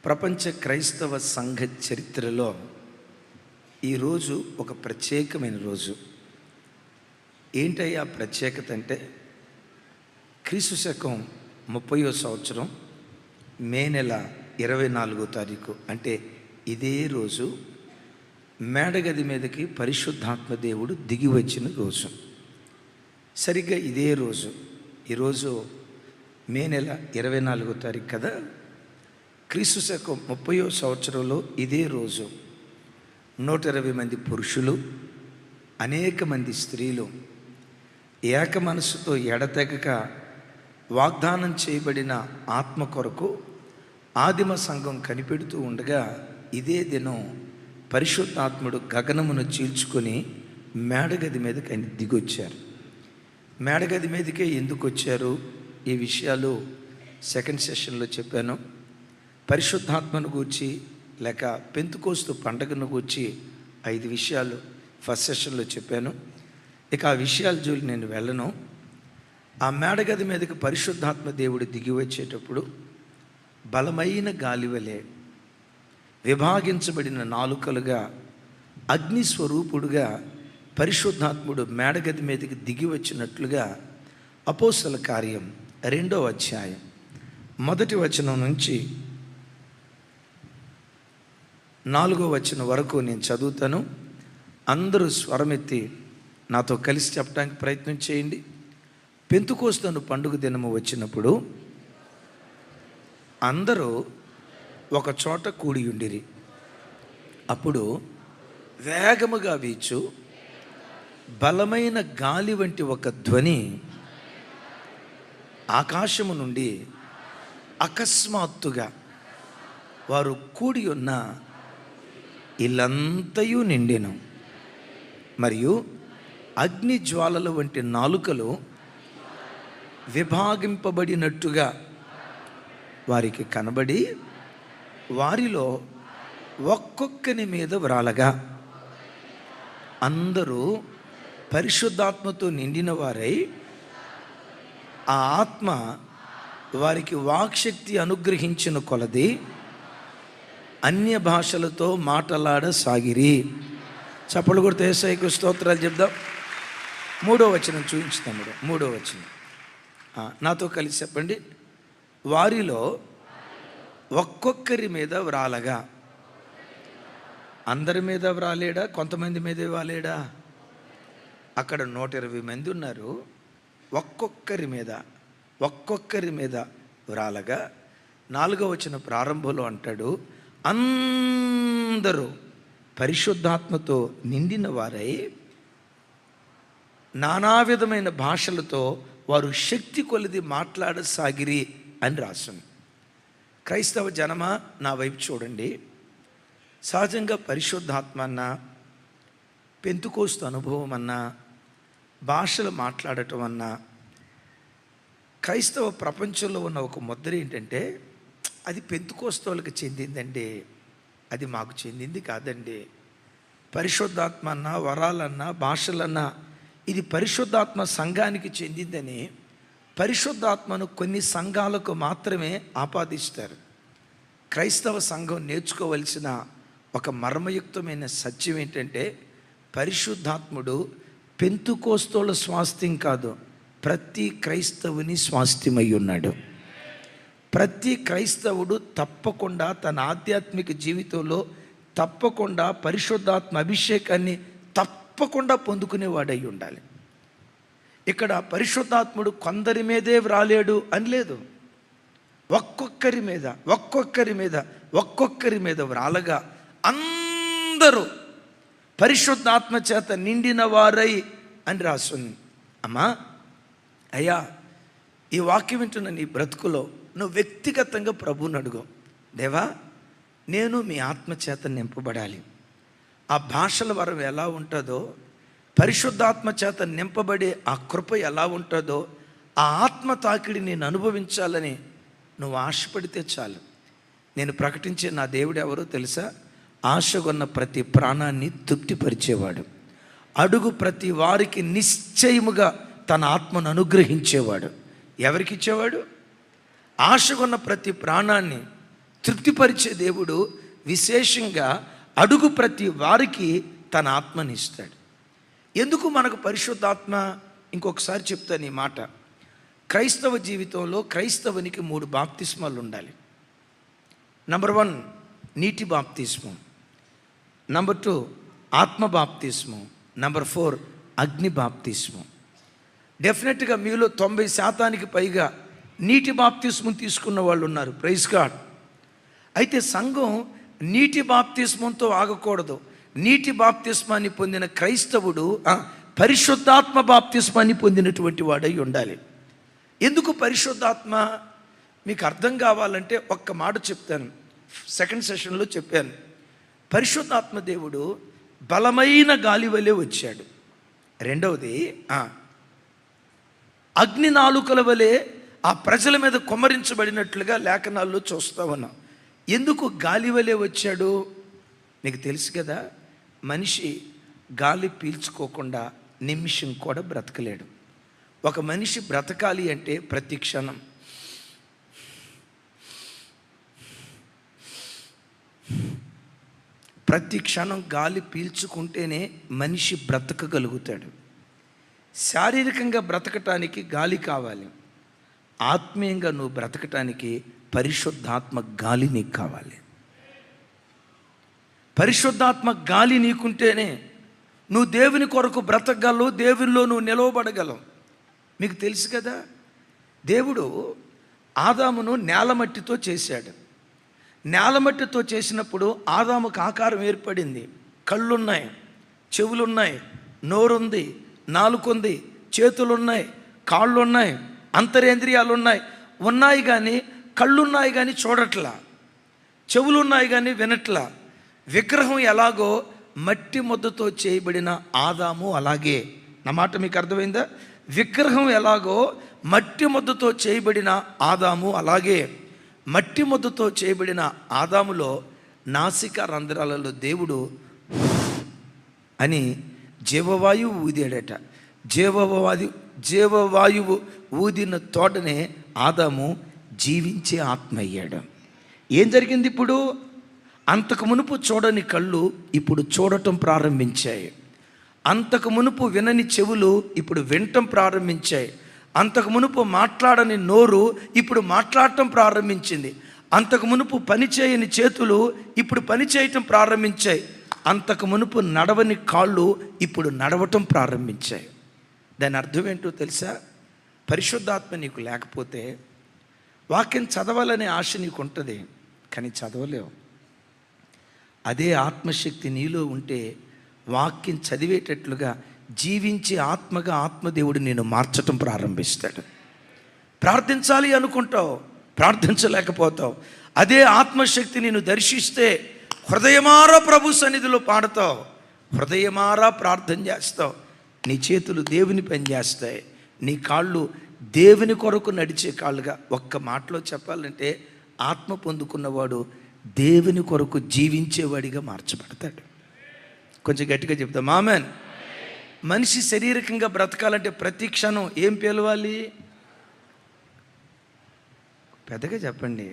ప్రపంచ క్రైస్తవ సంఘ చరిత్రలో ఈరోజు ఒక ప్రత్యేకమైన రోజు. ఏంటయ్యా ప్రత్యేకత అంటే, క్రీస్తు శకం 30వ సంవత్సరం మే నెల 24వ తారీఖు, అంటే ఇదే రోజు మేడగది మీదకి పరిశుద్ధాత్మ దేవుడు దిగి వచ్చిన రోజు. సరిగ్గా ఇదే రోజు, ఈరోజు మే నెల 24వ తారీఖు కదా. క్రీస్తు శకం 30వ సంవత్సరంలో ఇదే రోజు 120 మంది పురుషులు, అనేక మంది స్త్రీలు ఏక మనసుతో ఎడతెగక వాగ్దానం చేయబడిన ఆత్మ కొరకు ఆదిమ సంఘం కనిపెడుతూ ఉండగా, ఇదే దినం పరిశుద్ధాత్ముడు గగనమును చీల్చుకొని మేడగది మీదకి ఆయన దిగొచ్చారు. మేడగది మీదకే ఎందుకు వచ్చారు, ఈ విషయాలు సెకండ్ సెషన్లో చెప్పాను. పరిశుద్ధాత్మను గూర్చి లేక పెంతుకోస్తు పండగను గూర్చి 5 విషయాలు ఫస్ట్ సెషన్లో చెప్పాను. ఇక ఆ విషయాల జోలి నేను వెళ్ళను. ఆ మేడగది మీదకి పరిశుద్ధాత్మ దేవుడు దిగి వచ్చేటప్పుడు బలమైన గాలివలే విభాగించబడిన నాలుకలుగా అగ్ని స్వరూపుడుగా పరిశుద్ధాత్ముడు మేడగది మీదకి దిగి వచ్చినట్లుగా అపోస్తల కార్యం 2వ అధ్యాయం 1వ వచనం నుంచి 4వ వచనం వరకు నేను చదువుతాను. అందరూ స్వరమెత్తి నాతో కలిసి చెప్పడానికి ప్రయత్నం చేయండి. పెంతుకోస్తు పండుగ దినము వచ్చినప్పుడు అందరూ ఒక చోట కూడి ఉండిరి. అప్పుడు వేగముగా వీచు బలమైన గాలి వంటి ఒక ధ్వని ఆకాశము నుండి అకస్మాత్తుగా వారు కూడి ఉన్న ఇల్లంతయు నిండెను. మరియు అగ్ని జ్వాలల వంటి నాలుకలు విభాగింపబడినట్టుగా వారికి కనబడి, వారిలో ఒక్కొక్కని మీద వ్రాలగా అందరూ పరిశుద్ధాత్మతో నిండిన వారై, ఆ ఆత్మ వారికి వాక్శక్తి అనుగ్రహించిన కొలది అన్య భాషలతో మాట్లాడసాగిరి. చప్పలు కొడితే యేసయ్యకు స్తోత్రాలు చెప్దాం. 3వ వచనం చూపించుతాం. 3వ వచనం నాతో కలిసి చెప్పండి. వారిలో ఒక్కొక్కరి మీద వ్రాలగా. అందరి మీద వ్రాలేడా, కొంతమంది మీద వ్రాలేడా? అక్కడ 120 మంది ఉన్నారు. ఒక్కొక్కరి మీద వ్రాలగా 4వ వచనం ప్రారంభంలో అంటాడు, అందరూ పరిశుద్ధాత్మతో నిండిన వారై నానా విధమైన భాషలతో వారు శక్తి కొలది మాట్లాడసాగిరి అని రాసింది. క్రైస్తవ జనమా, నా వైపు చూడండి. సహజంగా పరిశుద్ధాత్మ అన్నా, పెంతుకోస్తు అనుభవం అన్నా, భాషలు మాట్లాడటం అన్నా, క్రైస్తవ ప్రపంచంలో ఉన్న ఒక ముద్ర ఏంటంటే, అది పెంతుకోస్తోళ్ళకి చెందిందండి, అది మాకు చెందింది కాదండి. పరిశుద్ధాత్మ అన్నా, వరాలన్నా, భాషలన్నా ఇది పరిశుద్ధాత్మ సంఘానికి చెందిందని పరిశుద్ధాత్మను కొన్ని సంఘాలకు మాత్రమే ఆపాదిస్తారు. క్రైస్తవ సంఘం నేర్చుకోవలసిన ఒక మర్మయుక్తమైన సత్యం ఏంటంటే, పరిశుద్ధాత్ముడు పెంతుకోస్తోళ్ళ స్వాస్థ్యం కాదు, ప్రతి క్రైస్తవుని స్వాస్థ్యమై ఉన్నాడు. ప్రతి క్రైస్తవుడు తప్పకుండా తన ఆధ్యాత్మిక జీవితంలో తప్పకుండా పరిశుద్ధాత్మ అభిషేకాన్ని తప్పకుండా పొందుకునేవాడై ఉండాలి. ఇక్కడ పరిశుద్ధాత్ముడు కొందరి మీదే వ్రాలేడు అని లేదు, ఒక్కొక్కరి మీద వ్రాలగా అందరూ పరిశుద్ధాత్మ చేత నిండిన వారై అని రాస్తుంది. అమ్మా, అయ్యా, ఈ వాక్యం వింటున్న నీ బ్రతుకులో నువ్వు వ్యక్తిగతంగా ప్రభువుని అడుగు. దేవా, నేను మీ ఆత్మ చేత నింపబడాలి. ఆ భాషల వరం ఎలా ఉంటుందో, పరిశుద్ధాత్మ చేత నింపబడే ఆ కృప ఎలా ఉంటుందో, ఆ ఆత్మ తాకిడి నేను అనుభవించాలని నువ్వు ఆశపడితే చాలు. నేను ప్రకటించే నా దేవుడు ఎవరో తెలుసా? ఆశగొన్న ప్రతి ప్రాణాన్ని తృప్తిపరిచేవాడు, అడుగు ప్రతి వారికి నిశ్చయముగా తన ఆత్మను అనుగ్రహించేవాడు. ఎవరికి ఇచ్చేవాడు? ఆశగొన్న ప్రతి ప్రాణాన్ని తృప్తిపరిచే దేవుడు విశేషంగా అడుగు ప్రతి వారికి తన ఆత్మనిస్తాడు. ఎందుకు మనకు పరిశుద్ధాత్మ? ఇంకొకసారి చెప్తాను ఈ మాట. క్రైస్తవ జీవితంలో క్రైస్తవునికి 3 బాప్తిస్మాలు ఉండాలి. నంబర్ 1 నీటి బాప్తిస్మం, నంబర్ 2 ఆత్మ బాప్తిస్మం, నంబర్ 4 అగ్ని బాప్తిస్మం. డెఫినెట్గా మీలో 90% పైగా నీటి బాప్తిస్మం తీసుకున్న వాళ్ళు ఉన్నారు. Praise God. అయితే సంఘం నీటి బాప్తిస్మంతో ఆగకూడదు. నీటి బాప్తిస్మాన్ని పొందిన క్రైస్తవుడు పరిశుద్ధాత్మ బాప్తిస్మాన్ని పొందినటువంటి వాడై ఉండాలి. ఎందుకు పరిశుద్ధాత్మ? మీకు అర్థం కావాలంటే ఒక్క మాట చెప్తాను. సెకండ్ సెషన్లో చెప్పాను. పరిశుద్ధాత్మ దేవుడు బలమైన గాలి వలె వచ్చాడు. రెండవది అగ్ని నాలుకల వలె ఆ ప్రజల మీద కుమ్మరించబడినట్లుగా లేఖనాల్లో చూస్తా ఉన్నాం. ఎందుకు గాలి వలె వచ్చాడు? నీకు తెలుసు కదా, మనిషి గాలి పీల్చుకోకుండా నిమిషం కూడా బ్రతకలేడు. ఒక మనిషి బ్రతకాలి అంటే ప్రతి క్షణం గాలి పీల్చుకుంటేనే మనిషి బ్రతకగలుగుతాడు. శారీరకంగా బ్రతకటానికి గాలి కావాలి. ఆత్మీయంగా నువ్వు బ్రతకటానికి పరిశుద్ధాత్మ గాలి నీకు కావాలి. పరిశుద్ధాత్మ గాలి నీకుంటేనే నువ్వు దేవుని కొరకు బ్రతకగలవు, దేవునిలో నువ్వు నిలవబడగలవు. మీకు తెలుసు కదా, దేవుడు ఆదామును నేలమట్టితో చేశాడు. నేలమట్టితో చేసినప్పుడు ఆదాముకు ఆకారం ఏర్పడింది. కళ్ళున్నాయి, చెవులున్నాయి, నోరుంది, నాలుగుంది, చేతులున్నాయి, కాళ్ళున్నాయి, అంతరేంద్రియాలు ఉన్నాయి కానీ కళ్ళున్నాయి కానీ చూడట్లా, చెవులున్నాయి కానీ వినట్లా. విగ్రహం ఎలాగో మట్టి ముద్దతో చేయబడిన ఆదాము అలాగే. నా మాట మీకు అర్థమైందా? విగ్రహం ఎలాగో మట్టి ముద్దతో చేయబడిన ఆదాము అలాగే. మట్టి ముద్దతో చేయబడిన ఆదాములో నాసిక రంధ్రాలలో దేవుడు అని జీవవాయువు ఊదాడట. జీవవాయువు ఊదిన తోటనే ఆదాము జీవించే ఆత్మ అయ్యాడు. ఏం జరిగింది ఇప్పుడు? అంతకు మునుపు చూడని కళ్ళు ఇప్పుడు చూడటం ప్రారంభించాయి. అంతకు మునుపు వినని చెవులు ఇప్పుడు వినటం ప్రారంభించాయి. అంతకు మునుపు మాట్లాడని నోరు ఇప్పుడు మాట్లాడటం ప్రారంభించింది. అంతకు మునుపు పనిచేయని చేతులు ఇప్పుడు పని చేయటం ప్రారంభించాయి. అంతకు మునుపు నడవని కాళ్ళు ఇప్పుడు నడవటం ప్రారంభించాయి. దాని అర్థం ఏంటో తెలుసా? పరిశుద్ధాత్మ నీకు లేకపోతే వాక్యం చదవాలనే ఆశ నీకు ఉంటుంది, కానీ చదవలేవు. అదే ఆత్మశక్తి నీలో ఉంటే వాక్యం చదివేటట్లుగా జీవించే ఆత్మగా ఆత్మదేవుడు నేను మార్చటం ప్రారంభిస్తాడు. ప్రార్థించాలి అనుకుంటావు, ప్రార్థించలేకపోతావు. అదే ఆత్మశక్తి నేను దర్శిస్తే హృదయమారా ప్రభు సన్నిధిలో పాడతావు, హృదయమారా ప్రార్థన చేస్తావు. నీ చేతులు దేవుని పని చేస్తాయి, నీ కాళ్ళు దేవుని కొరకు నడిచే కాళ్ళుగా. ఒక్క మాటలో చెప్పాలంటే ఆత్మ పొందుకున్నవాడు దేవుని కొరకు జీవించేవాడిగా మార్చబడతాడు. కొంచెం గట్టిగా చెప్తాం ఆమెన్. మనిషి శారీరకంగా బ్రతకాలంటే ప్రతి క్షణం ఏం పిలవాలి? పెద్దగా చెప్పండి.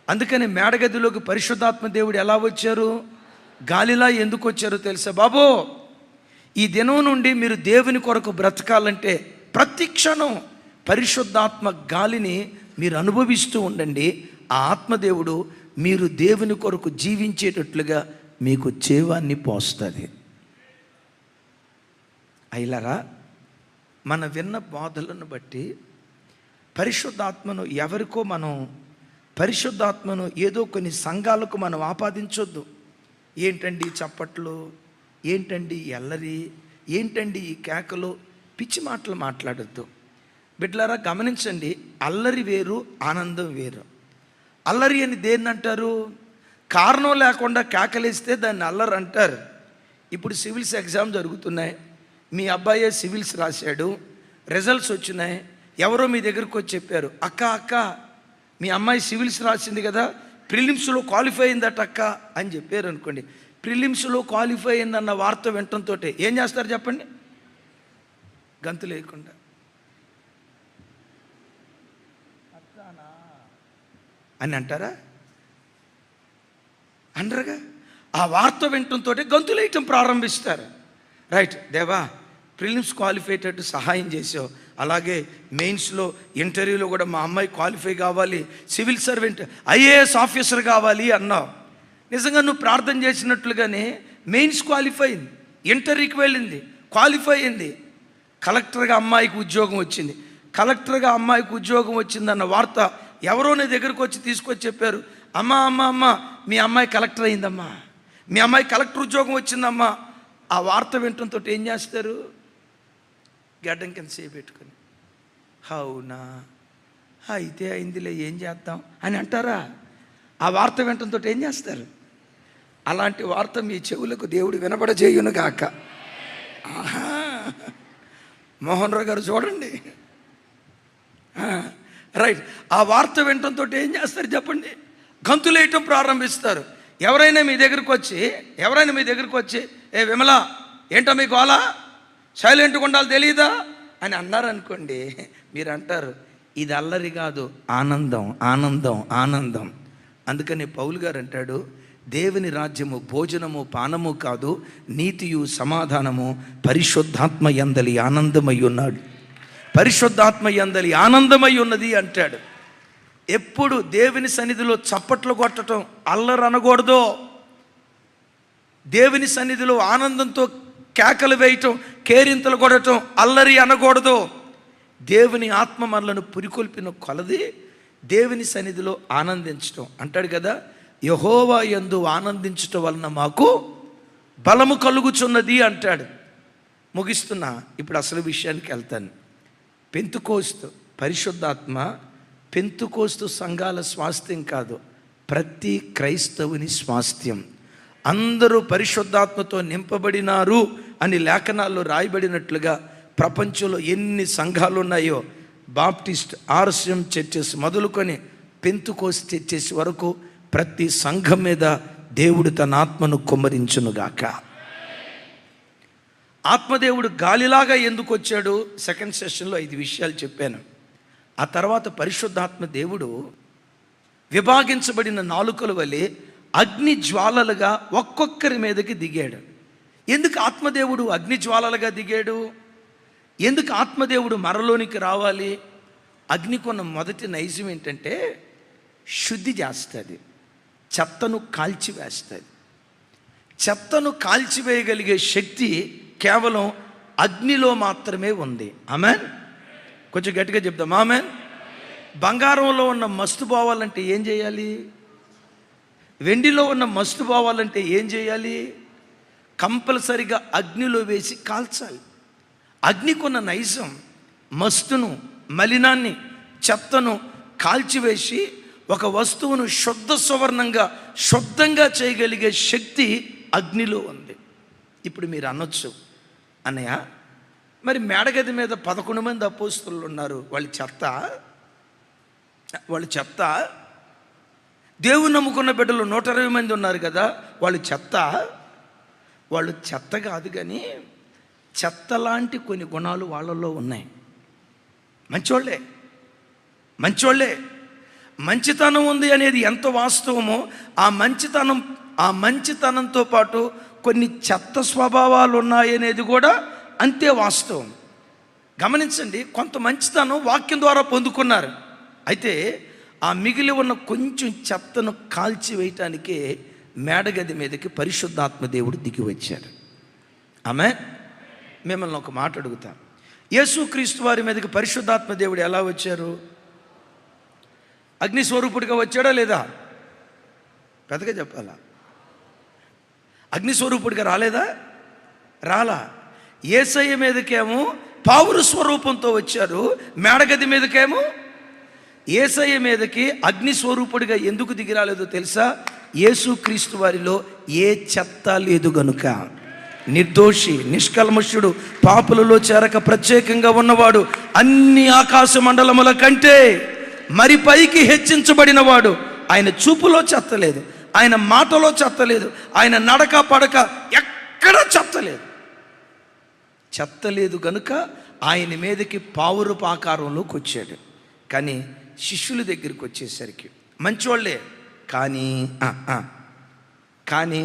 అందుకని మేడగదిలోకి పరిశుద్ధాత్మ దేవుడు ఎలా వచ్చారు? గాలిలా ఎందుకు వచ్చారో తెలుసా? బాబో, ఈ దినం నుండి మీరు దేవుని కొరకు బ్రతకాలంటే ప్రతి క్షణం పరిశుద్ధాత్మ గాలిని మీరు అనుభవిస్తూ ఉండండి. ఆ ఆత్మదేవుడు మీరు దేవుని కొరకు జీవించేటట్లుగా మీకు జీవాన్ని పోస్తుంది. అయిలారా, మన విన్న బోధలను బట్టి పరిశుద్ధాత్మను ఏదో కొన్ని సంఘాలకు మనం ఆపాదించొద్దు. ఏంటండి చప్పట్లు, ఏంటండి ఎల్లరి, ఏంటండి ఈ కేకలు, పిచ్చి మాటలు మాట్లాడొద్దు. బిడ్డలారా గమనించండి, అల్లరి వేరు, ఆనందం వేరు. అల్లరి అని దేన్ని అంటారు? కారణం లేకుండా కేకలేస్తే దాన్ని అల్లరి అంటారు. ఇప్పుడు సివిల్స్ ఎగ్జామ్ జరుగుతున్నాయి, మీ అబ్బాయే సివిల్స్ రాశాడు, రిజల్ట్స్ వచ్చినాయి. ఎవరో మీ దగ్గరకు వచ్చి చెప్పారు, అక్క మీ అమ్మాయి సివిల్స్ రాసింది కదా, ప్రిలిమ్స్లో క్వాలిఫై అయిందట అక్క అని చెప్పారు అనుకోండి. ప్రిలిమ్స్లో క్వాలిఫై అయిందన్న వార్త వినటంతో ఏం చేస్తారు చెప్పండి? గంతు లేకుండా అని అంటారా? అనరుగా. ఆ వార్త వినటంతో గంతులేయటం ప్రారంభిస్తారు. రైట్ దేవా, ప్రిలిమ్స్ క్వాలిఫైటట్టు సహాయం చేసావు, అలాగే మెయిన్స్లో ఇంటర్వ్యూలో కూడా మా అమ్మాయి క్వాలిఫై కావాలి, సివిల్ సర్వెంట్ ఐఏఎస్ ఆఫీసర్ కావాలి అన్నావు. నిజంగా నువ్వు ప్రార్థన చేసినట్లుగానే మెయిన్స్ క్వాలిఫై అయింది, ఇంటర్వ్యూకి వెళ్ళింది, క్వాలిఫై అయింది, కలెక్టర్గా అమ్మాయికి ఉద్యోగం వచ్చింది. కలెక్టర్గా అమ్మాయికి ఉద్యోగం వచ్చిందన్న వార్త ఎవరో నీ దగ్గరకు వచ్చి తీసుకొచ్చి చెప్పారు, అమ్మ అమ్మ అమ్మ మీ అమ్మాయి కలెక్టర్ అయిందమ్మా, మీ అమ్మాయి కలెక్టర్ ఉద్యోగం వచ్చిందమ్మా. ఆ వార్త వినటంతో ఏం చేస్తారు? గడ్డం కింద చేయి పెట్టుకొని అవునా అయితే అయిందిలే ఏం చేద్దాం అని అంటారా? ఆ వార్త వినటంతో ఏం చేస్తారు? అలాంటి వార్త మీ చెవులకు దేవుడు వినబడజేయును గాక. మోహన్ రావు గారు చూడండి. రైట్, ఆ వార్త వినటంతో ఏం చేస్తారు చెప్పండి? గంతులేయటం ప్రారంభిస్తారు. ఎవరైనా మీ దగ్గరికి వచ్చి ఏ విమల ఏంటో మీకు అలా సైలెంట్గా ఉండాలి తెలియదా అని అన్నారనుకోండి, మీరు అంటారు ఇది అల్లరి కాదు, ఆనందం ఆనందం ఆనందం. అందుకని పౌలు గారు అంటాడు, దేవుని రాజ్యము భోజనము పానము కాదు, నీతియు సమాధానము పరిశుద్ధాత్మ యందలి ఆనందమై ఉన్నాడు, పరిశుద్ధాత్మ యందలి ఆనందమై ఉన్నది అంటాడు. ఎప్పుడు దేవుని సన్నిధిలో చప్పట్లు కొట్టడం అల్లరి అనకూడదు, దేవుని సన్నిధిలో ఆనందంతో కేకలు వేయటం కేరింతలు కొడటం అల్లరి అనకూడదు. దేవుని ఆత్మ మనలను పురికొల్పిన కొలది దేవుని సన్నిధిలో ఆనందించటం. అంటాడు కదా, యెహోవా యందు ఆనందించటం వలన మాకు బలము కలుగుచున్నది అంటాడు. ముగిస్తున్నా, ఇప్పుడు అసలు విషయానికి వెళ్తాను. పెంతుకోస్తు పరిశుద్ధాత్మ పెంతుకోస్తు సంఘాల స్వాస్థ్యం కాదు, ప్రతి క్రైస్తవుని స్వాస్థ్యం. అందరూ పరిశుద్ధాత్మతో నింపబడినారు అని లేఖనాల్లో రాయబడినట్లుగా ప్రపంచంలో ఎన్ని సంఘాలు ఉన్నాయో, బాప్టిస్ట్ ఆర్సిఎం చర్చెస్ మొదలుకొని పెంతుకోస్తు చర్చెస్ వరకు ప్రతి సంఘం మీద దేవుడు తన ఆత్మను కుమ్మరించునుగాక. ఆత్మదేవుడు గాలిలాగా ఎందుకు వచ్చాడు? సెకండ్ సెషన్లో 5 విషయాలు చెప్పాను. ఆ తర్వాత పరిశుద్ధాత్మ దేవుడు విభాగించబడిన నాలుకల వలె అగ్ని జ్వాలలుగా ఒక్కొక్కరి మీదకి దిగాడు. ఎందుకు ఆత్మదేవుడు అగ్ని జ్వాలలుగా దిగాడు? ఎందుకు ఆత్మదేవుడు మరలోనికి రావాలి? అగ్నికున్న మొదటి నైజం ఏంటంటే శుద్ధి చేస్తుంది, చెత్తను కాల్చివేస్తుంది. చెత్తను కాల్చివేయగలిగే శక్తి కేవలం అగ్నిలో మాత్రమే ఉంది. ఆమెన్. కొంచెం గట్టిగా చెప్దాం ఆమెన్. బంగారంలో ఉన్న మస్తు పోవాలంటే ఏం చేయాలి? వెండిలో ఉన్న మస్తు పోవాలంటే ఏం చేయాలి? కంపల్సరిగా అగ్నిలో వేసి కాల్చాలి. అగ్నికున్న నైజం మస్తును, మలినాన్ని, చెత్తను కాల్చివేసి ఒక వస్తువును శుద్ధ సువర్ణంగా శుద్ధంగా చేయగలిగే శక్తి అగ్నిలో ఉంది. ఇప్పుడు మీరు అనొచ్చు, అన్నయ్య మరి మేడగది మీద 11 మంది అపోస్తలులు ఉన్నారు, వాళ్ళు చెత్త. దేవుని నమ్ముకున్న బిడ్డలు 120 మంది ఉన్నారు కదా, వాళ్ళు చెత్త కాదు, కానీ చెత్త లాంటి కొన్ని గుణాలు వాళ్ళల్లో ఉన్నాయి. మంచోళ్ళే. మంచితనం ఉంది అనేది ఎంత వాస్తవమో ఆ మంచితనంతో పాటు కొన్ని చెత్త స్వభావాలు ఉన్నాయనేది కూడా అంతే వాస్తవం. గమనించండి, కొంత మంచితనం వాక్యం ద్వారా పొందుకున్నారు. అయితే ఆ మిగిలి ఉన్న కొంచెం చెత్తను కాల్చివేయటానికే మేడగది మీదకి పరిశుద్ధాత్మ దేవుడు దిగి వచ్చాడు. ఆమె మిమ్మల్ని ఒక మాట అడుగుతాను, యేసుక్రీస్తు వారి మీదకి పరిశుద్ధాత్మ దేవుడు ఎలా వచ్చారు? అగ్నిస్వరూపుడిగా వచ్చాడా లేదా? పెద్దగా చెప్పాలా? అగ్నిస్వరూపుడిగా రాలా. యేసయ్య మీదకేమో పావురు స్వరూపంతో వచ్చారు, మేడగది మీదకేమో యేసయ్య మీదకి అగ్నిస్వరూపుడిగా ఎందుకు దిగి రాలేదో తెలుసా? యేసుక్రీస్తు వారిలో ఏ చెత్త లేదు గనుక. నిర్దోషి, నిష్కల్మషుడు, పాపులలో చేరక ప్రత్యేకంగా ఉన్నవాడు, అన్ని ఆకాశ మండలముల కంటే మరి పైకి హెచ్చించబడినవాడు. ఆయన చూపులో చెత్తలేదు, ఆయన మాటలో చెత్తలేదు, ఆయన నడక పడక ఎక్కడా చెత్తలేదు గనుక ఆయన మీదకి పావురపు ఆకారంలోకి వచ్చాడు. కానీ శిష్యుల దగ్గరికి వచ్చేసరికి మంచోళ్ళే, కానీ కానీ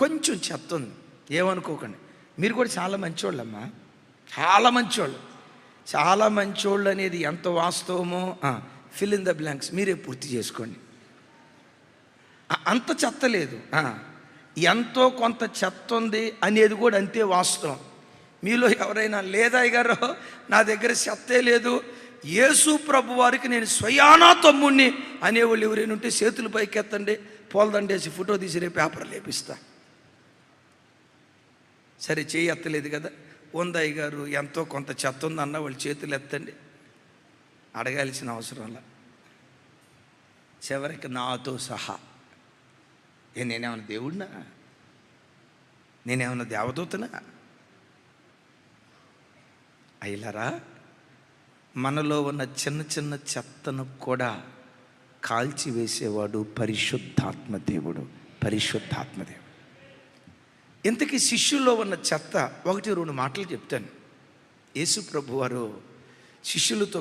కొంచెం చెత్త ఉంది. ఏమనుకోకండి, మీరు కూడా చాలా మంచోళ్ళమ్మా, చాలా మంచోళ్ళు. చాలా మంచోళ్ళు అనేది ఎంత వాస్తవమో ఫిల్ ఇన్ ద బ్లాంక్స్ మీరే పూర్తి చేసుకోండి. అంత చెత్త లేదు, ఎంతో కొంత చెత్త ఉంది అనేది కూడా అంతే వాస్తవం. మీలో ఎవరైనా లేదయ్య గారు నా దగ్గర చెత్తే లేదు, యేసు ప్రభు వారికి నేను స్వయానా తమ్ముణ్ణి అనేవాళ్ళు ఎవరైనా ఉంటే చేతులు పైకి ఎత్తండి, పోల్దండేసి ఫోటో తీసి రేపు పేపర్ లేపిస్తా. సరే, చేయి ఎత్తలేదు కదా, ఉందయ్య గారు ఎంతో కొంత చెత్త ఉందన్న వాళ్ళు చేతులు ఎత్తండి. అడగాల్సిన అవసరంలా. చివరికి నాతో సహా నేనేమన్నా దేవుడినా, నేనేమన్నా దేవదూతనా? అయ్యలారా, మనలో ఉన్న చిన్న చిన్న చెత్తను కూడా కాల్చివేసేవాడు పరిశుద్ధాత్మ దేవుడు. పరిశుద్ధాత్మదేవుడు. ఇంతకీ శిష్యుల్లో ఉన్న చెత్త 1-2 మాటలు చెప్తాను. యేసు ప్రభు వారు శిష్యులతో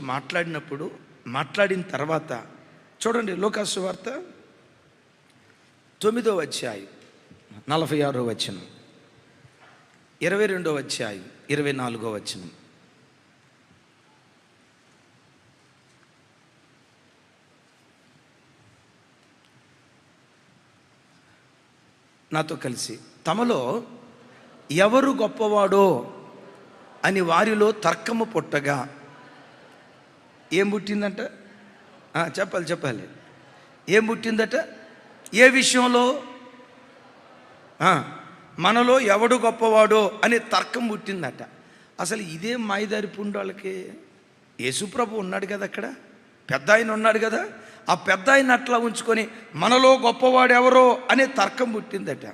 మాట్లాడిన తర్వాత చూడండి, లూకా సువార్త 9వ అధ్యాయం 46వ వచనం, 22వ అధ్యాయం 24వ వచనం. నాతో కలిసి, తమలో ఎవరు గొప్పవాడో అని వారిలో తర్కము పుట్టగా ఏం పుట్టిందంట? చెప్పాలి. ఏం పుట్టిందట? ఏ విషయంలో? మనలో ఎవడు గొప్పవాడో అనే తర్కం పుట్టిందట. అసలు ఇదే మాయదారి పుండాళ్ళకి. యేసుప్రభు ఉన్నాడు కదా, అక్కడ పెద్ద ఆయన ఉన్నాడు కదా, ఆ పెద్ద ఆయన అట్లా ఉంచుకొని మనలో గొప్పవాడు ఎవరో అనే తర్కం పుట్టిందట.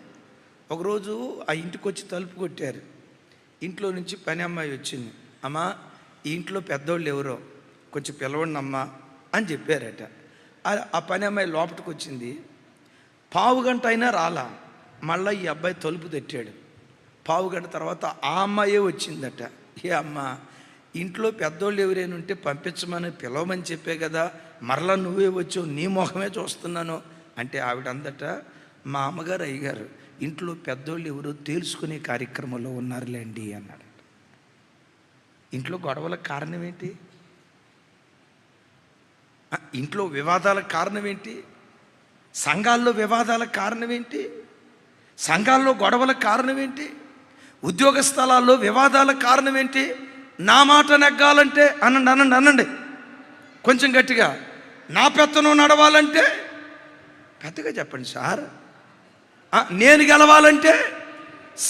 ఒకరోజు ఆ ఇంటికి వచ్చి తలుపు కొట్టారు. ఇంట్లో నుంచి పని అమ్మాయి వచ్చింది. అమ్మా, ఈ ఇంట్లో పెద్దోళ్ళు ఎవరో కొంచెం పిలవండి అమ్మా అని చెప్పారట. ఆ పని అమ్మాయి లోపలికి వచ్చింది. 1/2 గంట అయినా రాలా. మళ్ళీ ఈ అబ్బాయి తలుపు తట్టాడు. 1/2 గంట తర్వాత ఆ అమ్మాయే వచ్చిందట. ఏ అమ్మ, ఇంట్లో పెద్దోళ్ళు ఎవరైనా ఉంటే పంపించమని పిలవమని చెప్పే కదా, మరలా నువ్వే వచ్చావు, నీ మొహమే చూస్తున్నాను అంటే ఆవిడ అందట, మా అమ్మగారు అయ్యగారు ఇంట్లో పెద్దోళ్ళు ఎవరో తేల్చుకునే కార్యక్రమంలో ఉన్నారులేండి అన్నాడు. ఇంట్లో గొడవలకు కారణం ఏంటి? ఇంట్లో వివాదాలకు కారణం ఏంటి? సంఘాల్లో వివాదాలకు కారణం ఏంటి? సంఘాల్లో గొడవలకు కారణం ఏంటి? ఉద్యోగ స్థలాల్లో వివాదాలకు కారణం ఏంటి? నా మాట నెగ్గాలంటే అనండి కొంచెం గట్టిగా, నా పెత్తనం నడవాలంటే పెద్దగా చెప్పండి సార్. నేను గెలవాలంటే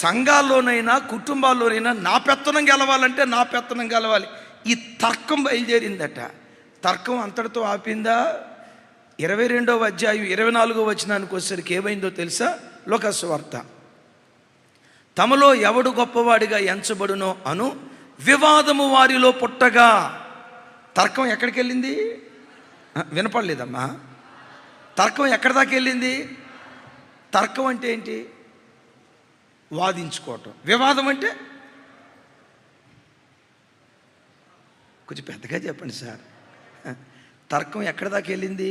సంఘాల్లోనైనా కుటుంబాల్లోనైనా నా పెత్తనం గెలవాలంటే నా పెత్తనం గెలవాలి. ఈ తర్కం బయలుదేరిందట. తర్కం అంతటితో ఆపిందా? 22వ అధ్యాయం 24వ వచనానికి వచ్చేసరికి ఏమైందో తెలుసా? లూకా సువార్త, తమలో ఎవడు గొప్పవాడిగా ఎంచబడునో అను వివాదము వారిలో పుట్టగా. తర్కం ఎక్కడికి వెళ్ళింది? వినపడలేదమ్మా. తర్కం ఎక్కడి దాకా వెళ్ళింది? తర్కం అంటే ఏంటి? వాదించుకోవటం. వివాదం అంటే కొంచెం పెద్దగా చెప్పండి సార్. తర్కం ఎక్కడి దాకా వెళ్ళింది?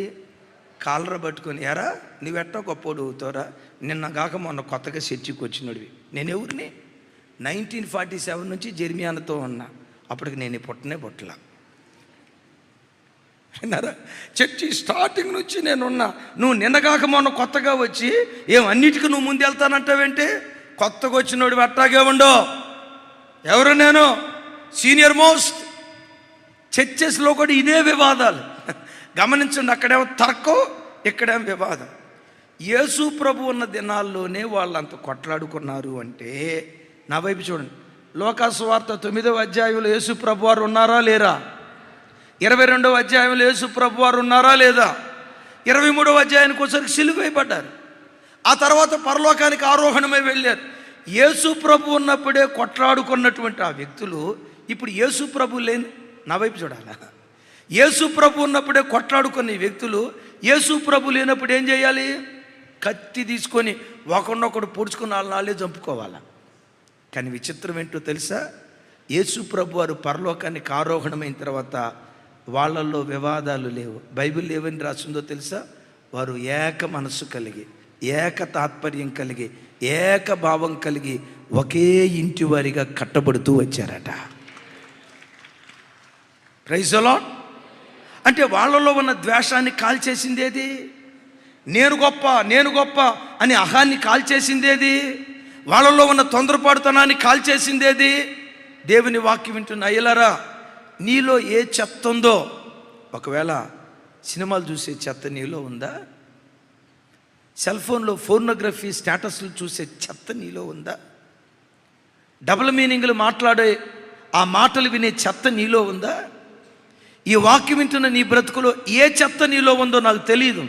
కాలర పట్టుకొని, ఎరా నువ్వెట్టా గొప్పోడు అవుతారా, నిన్న కాక మొన్న కొత్తగా చర్చికి వచ్చినడివి. నేను ఎవరిని? 1947 నుంచి జెర్మియానతో ఉన్నా. అప్పటికి నేను పుట్టలా. విన్నారా? చర్చి స్టార్టింగ్ నుంచి నేనున్నా. నువ్వు నిన్నగాక మొన్న కొత్తగా వచ్చి అన్నిటికీ నువ్వు ముందు వెళ్తానంటావేంటి? కొత్తగా వచ్చినోడు అట్టాగే ఉండో. ఎవరు? నేను సీనియర్ మోస్ట్. చర్చెస్లో కూడా ఇదే వివాదాలు. గమనించండి, అక్కడేమో తర్కం, ఇక్కడేమో వివాదం. యేసు ప్రభు ఉన్న దినాల్లోనే వాళ్ళంత కొట్లాడుకున్నారు అంటే, నా వైపు చూడండి, లూకా సువార్త 9వ అధ్యాయంలో యేసు ప్రభు వారు ఉన్నారా లేరా? 22వ అధ్యాయంలో యేసు ప్రభు వారు ఉన్నారా లేదా? 23వ అధ్యాయానికి వచ్చరికి సిలువ వేయబడ్డారు. ఆ తర్వాత పరలోకానికి ఆరోహణమై వెళ్ళారు. యేసు ప్రభు ఉన్నప్పుడే కొట్లాడుకున్నటువంటి ఆ వ్యక్తులు ఇప్పుడు యేసు ప్రభు లేని, నా వైపు చూడాలా, యేసు ప్రభు ఉన్నప్పుడే కొట్లాడుకున్న వ్యక్తులు యేసు ప్రభు లేనప్పుడు ఏం చేయాలి? కత్తి తీసుకొని ఒకరినొకడు పొడుచుకుని వాళ్ళే చంపుకోవాలా. కానీ విచిత్రం ఏంటో తెలుసా? యేసు ప్రభు వారు పరలోకానికి ఆరోహణమైన తర్వాత వాళ్ళల్లో వివాదాలు లేవు. బైబిల్ ఏమని రాసిందో తెలుసా? వారు ఏక మనస్సు కలిగి ఏక తాత్పర్యం కలిగి, ఏకభావం కలిగి ఒకే ఇంటి వారిగా కట్టబడుతూ వచ్చారట. Praise the Lord. అంటే వాళ్ళలో ఉన్న ద్వేషాన్ని కాల్చేసిందేది? నేను గొప్ప అని అహాన్ని కాల్చేసిందేది? వాళ్ళలో ఉన్న తొందరపాటుతనాన్ని కాల్చేసిందేది? దేవుని వాక్యం వింటున్న అయ్యలారా, నీలో ఏ చెత్త ఉందో, ఒకవేళ సినిమాలు చూసే చెత్త నీలో ఉందా? సెల్ ఫోన్లో ఫోర్నోగ్రఫీ స్టేటస్లు చూసే చెత్త నీలో ఉందా? డబుల్ మీనింగ్లు మాట్లాడే ఆ మాటలు వినే చెత్త నీలో ఉందా? ఈ వాక్యం వింటున్న నీ బ్రతుకులో ఏ చెత్త నీలో ఉందో నాకు తెలియదు.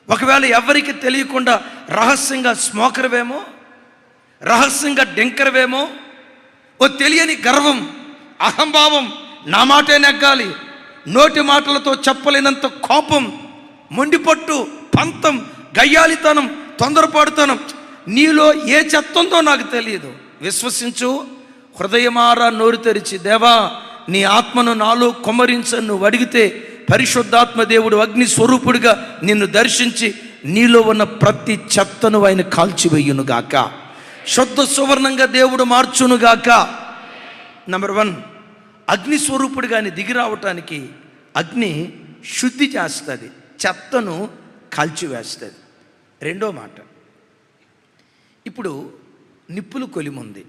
ఒకవేళ ఎవరికి తెలియకుండా రహస్యంగా స్మోకర్వేమో, రహస్యంగా డెంకర్వేమో, ఓ తెలియని గర్వం, అహంభావం, నా మాటే నెగ్గాలి, నోటి మాటలతో చెప్పలేనంత కోపం, మొండిపట్టు, పంతం, గయ్యాలితనం, తొందరపాటుతనం నీలో ఏ చెత్త ఉందో నాకు తెలియదు. విశ్వసించు, హృదయమారా నోరు తెరిచి, దేవా నీ ఆత్మను నాలో కుమ్మరించని నువ్వు అడిగితే పరిశుద్ధాత్మ దేవుడు అగ్ని స్వరూపుడిగా నిన్ను దర్శించి నీలో ఉన్న ప్రతి చెత్తను ఆయన కాల్చివేయునుగాక, శుద్ధ సువర్ణంగా దేవుడు మార్చునుగాక. నంబర్ 1, అగ్ని స్వరూపుడిగా ఆయన దిగి రావటానికి అగ్ని శుద్ధి చేస్తుంది, చెత్తను కాల్చివేస్తుంది. రెండో మాట, ఇప్పుడు నిప్పులు కొలిముంది.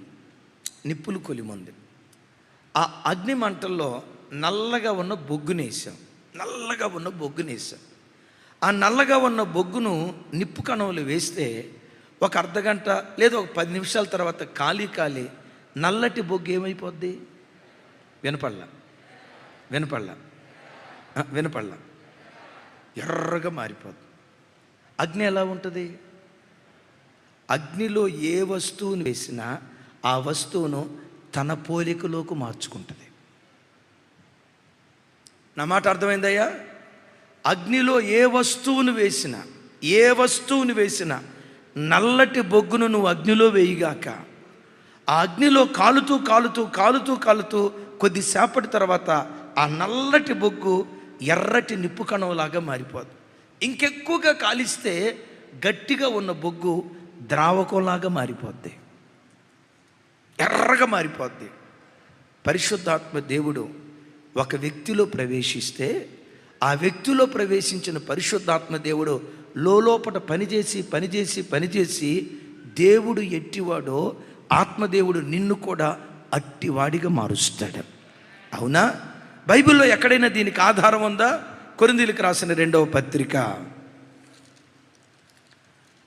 ఆ అగ్ని మంటల్లో నల్లగా ఉన్న బొగ్గునేసాం. ఆ నల్లగా ఉన్న బొగ్గును నిప్పు కణంలో వేస్తే ఒక అర్ధగంట లేదా ఒక 10 నిమిషాల తర్వాత కాలి నల్లటి బొగ్గు ఏమైపోద్ది? వినపడలా ఎర్రగా మారిపోద్ది. అగ్ని ఎలా ఉంటుంది? అగ్నిలో ఏ వస్తువును వేసినా ఆ వస్తువును తన పోలికలోకి మార్చుకుంటుంది. నా మాట అర్థమైందయ్యా? అగ్నిలో ఏ వస్తువును వేసినా నల్లటి బొగ్గును నువ్వు అగ్నిలో వేయిగాక, ఆ అగ్నిలో కాలుతూ కొద్దిసేపటి తర్వాత ఆ నల్లటి బొగ్గు ఎర్రటి నిప్పు కణంలాగా మారిపోదు. ఇంకెక్కువగా కాలిస్తే గట్టిగా ఉన్న బొగ్గు ద్రావకంలాగా మారిపోద్ది, ఎర్రగా మారిపోద్ది. పరిశుద్ధాత్మ దేవుడు ఒక వ్యక్తిలో ప్రవేశిస్తే ఆ వ్యక్తిలో ప్రవేశించిన పరిశుద్ధాత్మ దేవుడు లోపట పనిచేసి దేవుడు ఎట్టివాడో ఆత్మదేవుడు నిన్ను కూడా అట్టివాడిగా మారుస్తాడు. అవునా? బైబిల్లో ఎక్కడైనా దీనికి ఆధారం ఉందా? కొరింథీయులకు రాసిన 2వ పత్రిక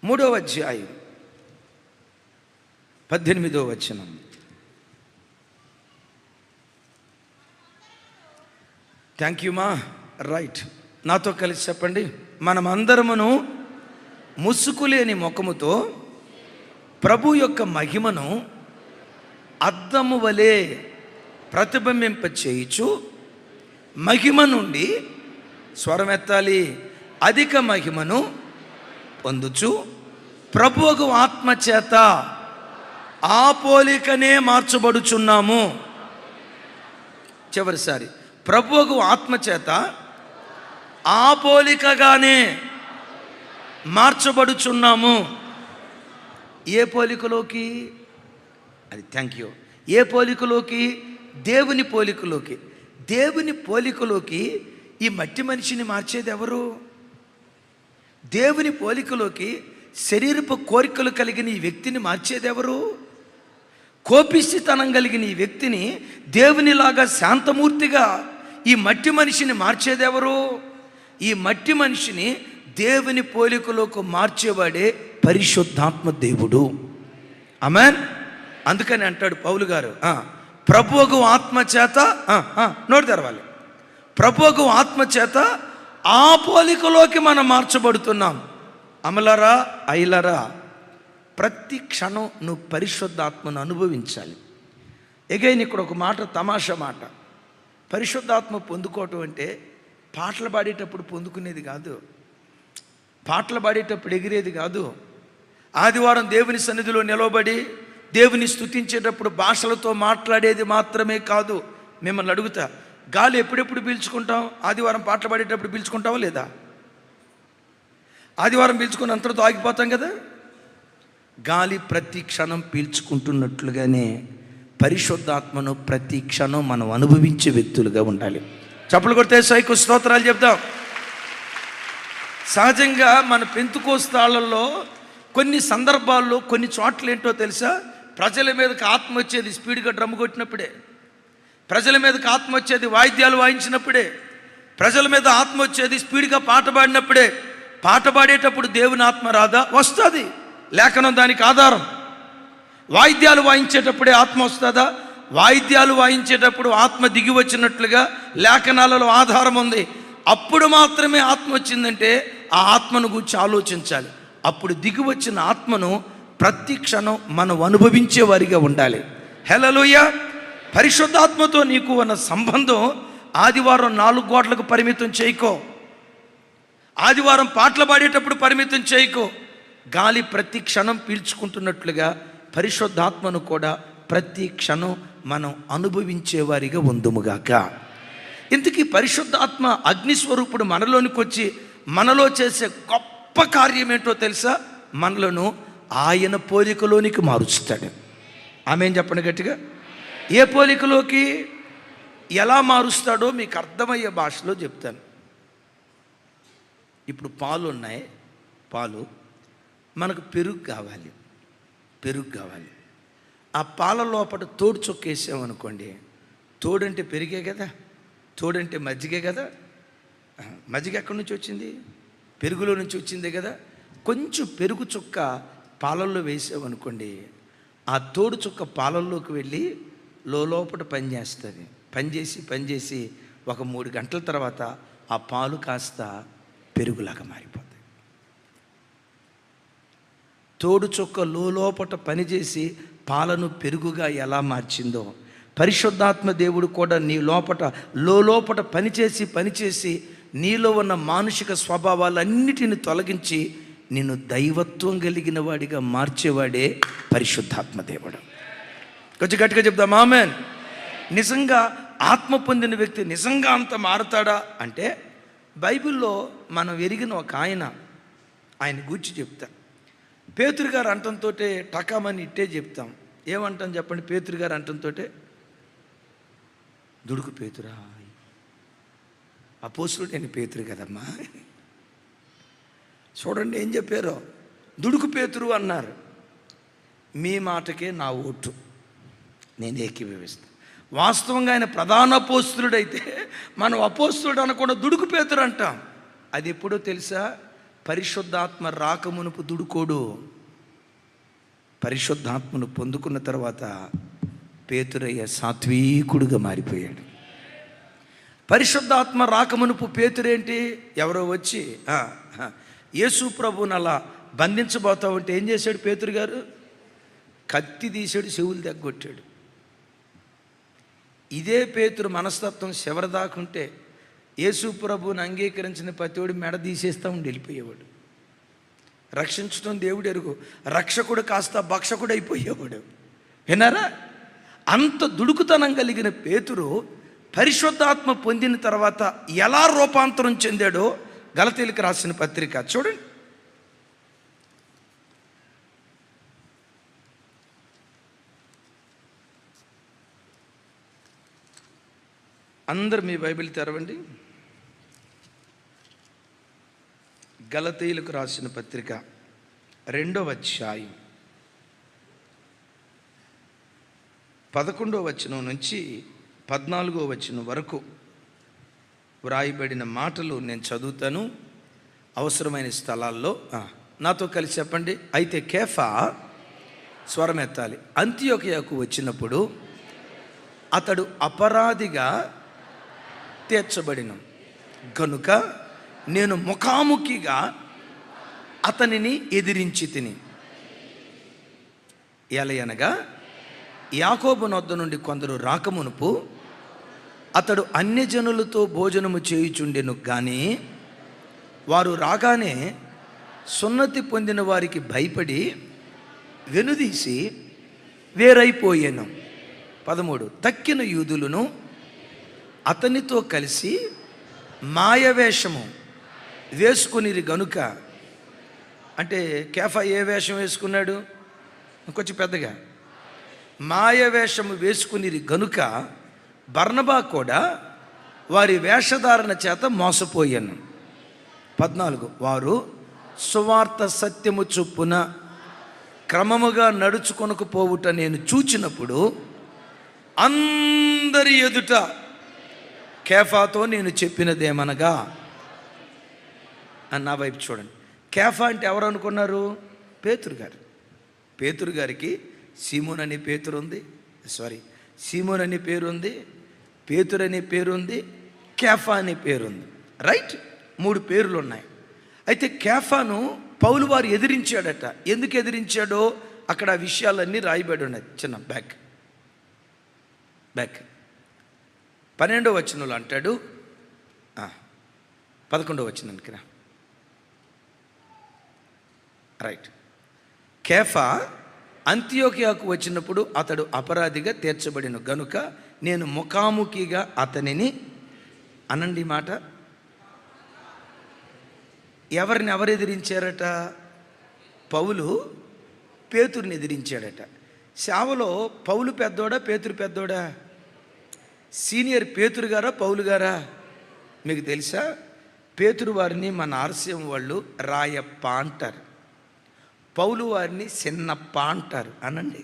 3వ అధ్యాయం 18వ వచనం. థ్యాంక్ యూ మా. రైట్, నాతో కలిసి చెప్పండి. మనమందరమును ముసుకులేని ముఖముతో ప్రభు యొక్క మహిమను అద్దము వలె ప్రతిబింబింప చేయుచు మహిమ నుండి, స్వరమెత్తాలి, అధిక మహిమను పొందుచు ప్రభువుకు ఆత్మ చేత ఆ పోలికనే మార్చబడుచున్నాము. చివరిసారి, ప్రభువుకు ఆత్మ చేత ఆ పోలికగానే మార్చబడుచున్నాము. ఏ పోలికలోకి? అది థ్యాంక్ యూ. ఏ పోలికలోకి? దేవుని పోలికలోకి. దేవుని పోలికలోకి ఈ మట్టి మనిషిని మార్చేది ఎవరు? దేవుని పోలికలోకి శరీరపు కోరికలు కలిగిన ఈ వ్యక్తిని మార్చేది ఎవరు? కోపిష్టితనం కలిగిన ఈ వ్యక్తిని దేవునిలాగా శాంతమూర్తిగా ఈ మట్టి మనిషిని మార్చేది ఎవరు? ఈ మట్టి మనిషిని దేవుని పోలికలోకి మార్చేవాడే పరిశుద్ధాత్మ దేవుడు. ఆమేన్. అందుకని అంటాడు పౌలు గారు, ప్రభువుకు ఆత్మ చేత, నోటి తెరవాలి, ప్రభువుకు ఆత్మ చేత ఆ పోలికలోకి మనం మార్చబడుతున్నాం. అమలరా ఐలరా, ప్రతి క్షణం నువ్వు పరిశుద్ధాత్మను అనుభవించాలి. ఎగైన్ ఇక్కడ ఒక మాట, తమాషా మాట. పరిశుద్ధాత్మ పొందుకోవటం అంటే పాటలు పాడేటప్పుడు పొందుకునేది కాదు, పాటలు పాడేటప్పుడు ఎగిరేది కాదు. ఆదివారం దేవుని సన్నిధిలో నిలవబడి దేవుని స్తుతించేటప్పుడు భాషలతో మాట్లాడేది మాత్రమే కాదు. మిమ్మల్ని అడుగుతా, గాలి ఎప్పుడెప్పుడు పీల్చుకుంటాం? ఆదివారం పాటలు పాడేటప్పుడు పీల్చుకుంటావా లేదా? ఆదివారం పీల్చుకుని అంతటితో ఆగిపోతాం కదా. గాలి ప్రతి క్షణం పీల్చుకుంటున్నట్లుగానే పరిశుద్ధాత్మను ప్రతి క్షణం మనం అనుభవించే వ్యక్తులుగా ఉండాలి. చప్పలు కొడితే సైకు స్తోత్రాలు చెప్తాం. సహజంగా మన పెంతుకోస్తాళ్ళల్లో కొన్ని సందర్భాల్లో కొన్ని చోట్ల ఏంటో తెలుసా, ప్రజల మీదకి ఆత్మ వచ్చేది స్పీడ్గా డ్రమ్ కొట్టినప్పుడే, ప్రజల మీదకి ఆత్మ వచ్చేది వాయిద్యాలు వాయించినప్పుడే, ప్రజల మీద ఆత్మ వచ్చేది స్పీడ్గా పాట పాడినప్పుడే. పాట పాడేటప్పుడు దేవుని ఆత్మ రాదా? వస్తుంది, లేఖనం దానికి ఆధారం. వాయిద్యాలు వాయించేటప్పుడే ఆత్మ వస్తుందా? వాయిద్యాలు వాయించేటప్పుడు ఆత్మ దిగి వచ్చినట్లుగా లేఖనాలలో ఆధారం ఉంది. అప్పుడు మాత్రమే ఆత్మ వచ్చిందంటే ఆ ఆత్మను గురించి ఆలోచించాలి. అప్పుడు దిగి వచ్చిన ఆత్మను ప్రతి క్షణం మనం అనుభవించే వారిగా ఉండాలి. హల్లెలూయా. పరిశుద్ధాత్మతో నీకు ఉన్న సంబంధం ఆదివారం 4 గోడలకు పరిమితం చేయకో, ఆదివారం పాటలు పాడేటప్పుడు పరిమితం చేయకో. గాలి ప్రతి క్షణం పీల్చుకుంటున్నట్లుగా పరిశుద్ధాత్మను కూడా ప్రతి క్షణం మనం అనుభవించే వారిగా ఉందుముగాక. ఇంతకీ పరిశుద్ధాత్మ అగ్నిస్వరూపుడు మనలోనికి వచ్చి మనలో చేసే గొప్ప కార్యం ఏంటో తెలుసా? మనలను ఆయన పోలికలోనికి మారుస్తాడు. ఆమేన్ చెప్పండి గట్టిగా. ఏ పోలికలోకి, ఎలా మారుస్తాడో మీకు అర్థమయ్యే భాషలో చెప్తాను. ఇప్పుడు పాలు ఉన్నాయి, పాలు మనకు పెరుగు కావాలి, పెరుగు కావాలి. ఆ పాల లోపల తోడు చొక్కేసామనుకోండి, తోడంటే పెరిగే కదా, తోడంటే మజ్జిగే కదా. మజ్జిగ ఎక్కడి నుంచి వచ్చింది? పెరుగులో నుంచి వచ్చిందే కదా. కొంచెం పెరుగు చుక్క పాలల్లో వేసామనుకోండి, ఆ తోడు చుక్క పాలల్లోకి వెళ్ళి లోపల పనిచేస్తుంది. పనిచేసి ఒక 3 గంటల తర్వాత ఆ పాలు కాస్త పెరుగులాగా మారిపోతాయి. తోడు చుక్క లోపట పనిచేసి పాలను పెరుగుగా ఎలా మార్చిందో, పరిశుద్ధాత్మ దేవుడు కూడా నీ లోపట పనిచేసి నీలో ఉన్న మానుషిక స్వభావాలన్నిటిని తొలగించి నిన్ను దైవత్వం కలిగిన వాడిగా మార్చేవాడే పరిశుద్ధాత్మ దేవుడు. కొంచెం గట్టిగా చెప్దాం ఆమేన్. నిజంగా ఆత్మ పొందిన వ్యక్తి నిజంగా అంత మారుతాడా అంటే, బైబిల్లో మనం ఎరిగిన ఒక ఆయన గూర్చి చెప్తా. పేతురు గారు అంటంతో టకామని ఇట్టే చెప్తాం. ఏమంటాం చెప్పండి? పేతురు గారు అంటంతో దుడుకు పేతురా, అపోస్తుడైన పేతురు కదమ్మా. చూడండి ఏం చెప్పారో, దుడుకు పేతురు అన్నారు. మీ మాటకే నా ఓటు, నేను ఏకీభవిస్తాను. వాస్తవంగా ఆయన ప్రధాన అపోస్తులుడైతే మనం అపోస్తులుడు అనకుండా దుడుకు పేతురు అంటాం. అది ఎప్పుడో తెలుసా? పరిశుద్ధాత్మ రాకమునుపు దుడుకోడు. పరిశుద్ధాత్మను పొందుకున్న తర్వాత పేతురయ్య సాత్వీకుడుగా మారిపోయాడు. పరిశుద్ధాత్మ రాకమునుపు పేతురేంటి? ఎవరో వచ్చి యేసు ప్రభువుని అలా బంధించబోతా ఉంటే ఏం చేశాడు పేతురు గారు? కత్తి తీసాడు, చెవులు దగ్గొట్టాడు. ఇదే పేతురు మనస్తత్వం చివరిదాకుంటే యేసు ప్రభువుని అంగీకరించిన ప్రతివాడు మెడ తీసేస్తూ ఉండి వెళ్ళిపోయేవాడు. రక్షించడం దేవుడు ఎరుగు, రక్షకుడు కాస్త భక్షకుడు అయిపోయేవాడు. విన్నారా? అంత దుడుకుతనం కలిగిన పేతురు పరిశుద్ధాత్మ పొందిన తర్వాత ఎలా రూపాంతరం చెందాడో గలతీయులకు రాసిన పత్రిక చూడండి. అందరు మీ బైబిల్ తెరవండి. గలతీయులకు రాసిన పత్రిక 2వ అధ్యాయం 11వ వచనం నుంచి 14వ వచనం వరకు వ్రాయబడిన మాటలు నేను చదువుతాను. అవసరమైన స్థలాల్లో నాతో కలిసి చెప్పండి. అయితే కేఫా, స్వరం ఎత్తాలి, అంతియోకియాకు వచ్చినప్పుడు అతడు అపరాధిగా తీర్చబడిన గనుక నేను ముఖాముఖిగా అతనిని ఎదిరించి తిని, ఎలయనగా యాకోబు నొద్ద నుండి కొందరు రాకమునుపు అతడు అన్యజనులతో భోజనము చేయుచుండెను. కానీ వారు రాగానే సున్నతి పొందిన వారికి భయపడి వెనుదీసి వేరైపోయాను. 13 తక్కిన యూదులను అతనితో కలిసి మాయవేషము వేసుకొనిరి గనుక అంటే కేఫా ఏ వేషం వేసుకున్నాడు? కొంచెం పెద్దగా మాయ వేషము వేసుకుని గనుక బర్నబా కూడా వారి వేషధారణ చేత మోసపోయాను. 14 వారు సువార్త సత్యము చొప్పున క్రమముగా నడుచుకొనకు పోవుట నేను చూచినప్పుడు అందరి ఎదుట కేఫాతో నేను చెప్పినదేమనగా, అని నా వైపు చూడండి. కేఫా అంటే ఎవరు అనుకున్నారు? పేతురు గారు. పేతురు గారికి సీమోన్ అనే పేతురు ఉంది, సీమోన్ అనే పేరు ఉంది, పేతురు అనే పేరు ఉంది, కేఫా అనే పేరు ఉంది. రైట్, 3 పేర్లు ఉన్నాయి. అయితే కేఫాను పౌలు వారు ఎదిరించాడట. ఎందుకు ఎదిరించాడో అక్కడ ఆ విషయాలన్నీ రాయబడి ఉన్నాయి. చిన్న బ్యాక్ 12వ వచనంలో అంటాడు, 11వ వచనానికి రా. రైట్, కేఫా అంతియోకియాకు వచ్చినప్పుడు అతడు అపరాధిగా తీర్చబడిన గనుక నేను ముఖాముఖిగా అతనిని, అనండి మాట, ఎవరు ఎదిరించారట? పౌలు పేతురుని ఎదిరించాడట. సేవలో పౌలు పెద్దోడా పేతురు పెద్దోడా? సీనియర్ పేతురు గారా పౌలు గారా? మీకు తెలుసా? పేతురు వారిని మన ఆర్సీఎం వాళ్ళు రాయప్ప అంటారు, పౌలు వారిని చిన్నప్ప అంటారు. అనండి.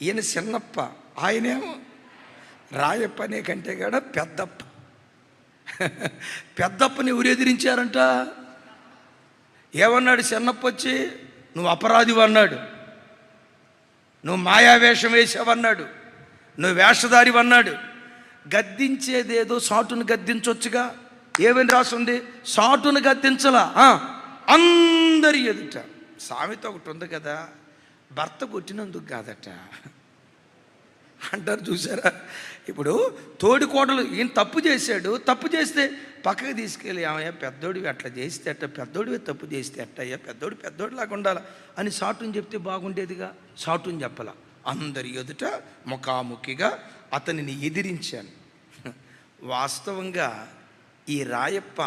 ఈయన చిన్నప్ప, ఆయనేమో రాయప్ప అనే కంటే కూడా పెద్దప్ప. పెద్దప్పని ఎవరు ఎదిరించారంట? ఏమన్నాడు చిన్నప్ప వచ్చి? నువ్వు అపరాధివి అన్నాడు, నువ్వు మాయావేషం వేసావన్నాడు, నువ్వు వేషధారివి అన్నాడు. గద్దించేదేదో సాటును గద్దించవచ్చుగా. ఏమని రాసుంది? సాటును గద్దించలా, అందరి ఎదుట. సామెత ఒకటి ఉంది కదా, భర్త కొట్టినందుకు కాదట అంటారు, చూసారా? ఇప్పుడు తోడి కోడలు ఈయన తప్పు చేశాడు, తప్పు చేస్తే పక్కకి తీసుకెళ్ళి, ఏమయ్యా పెద్దోడివి అట్లా చేస్తే అట్ట, పెద్దోడివి తప్పు చేస్తే అట్ట, అయ్యా పెద్దోడిలాగా ఉండాలా అని సాటుని చెప్తే బాగుండేదిగా. సాటుని చెప్పాల, అందరి ఎదుట ముఖాముఖిగా అతనిని ఎదిరించాను. వాస్తవంగా ఈ రాయప్ప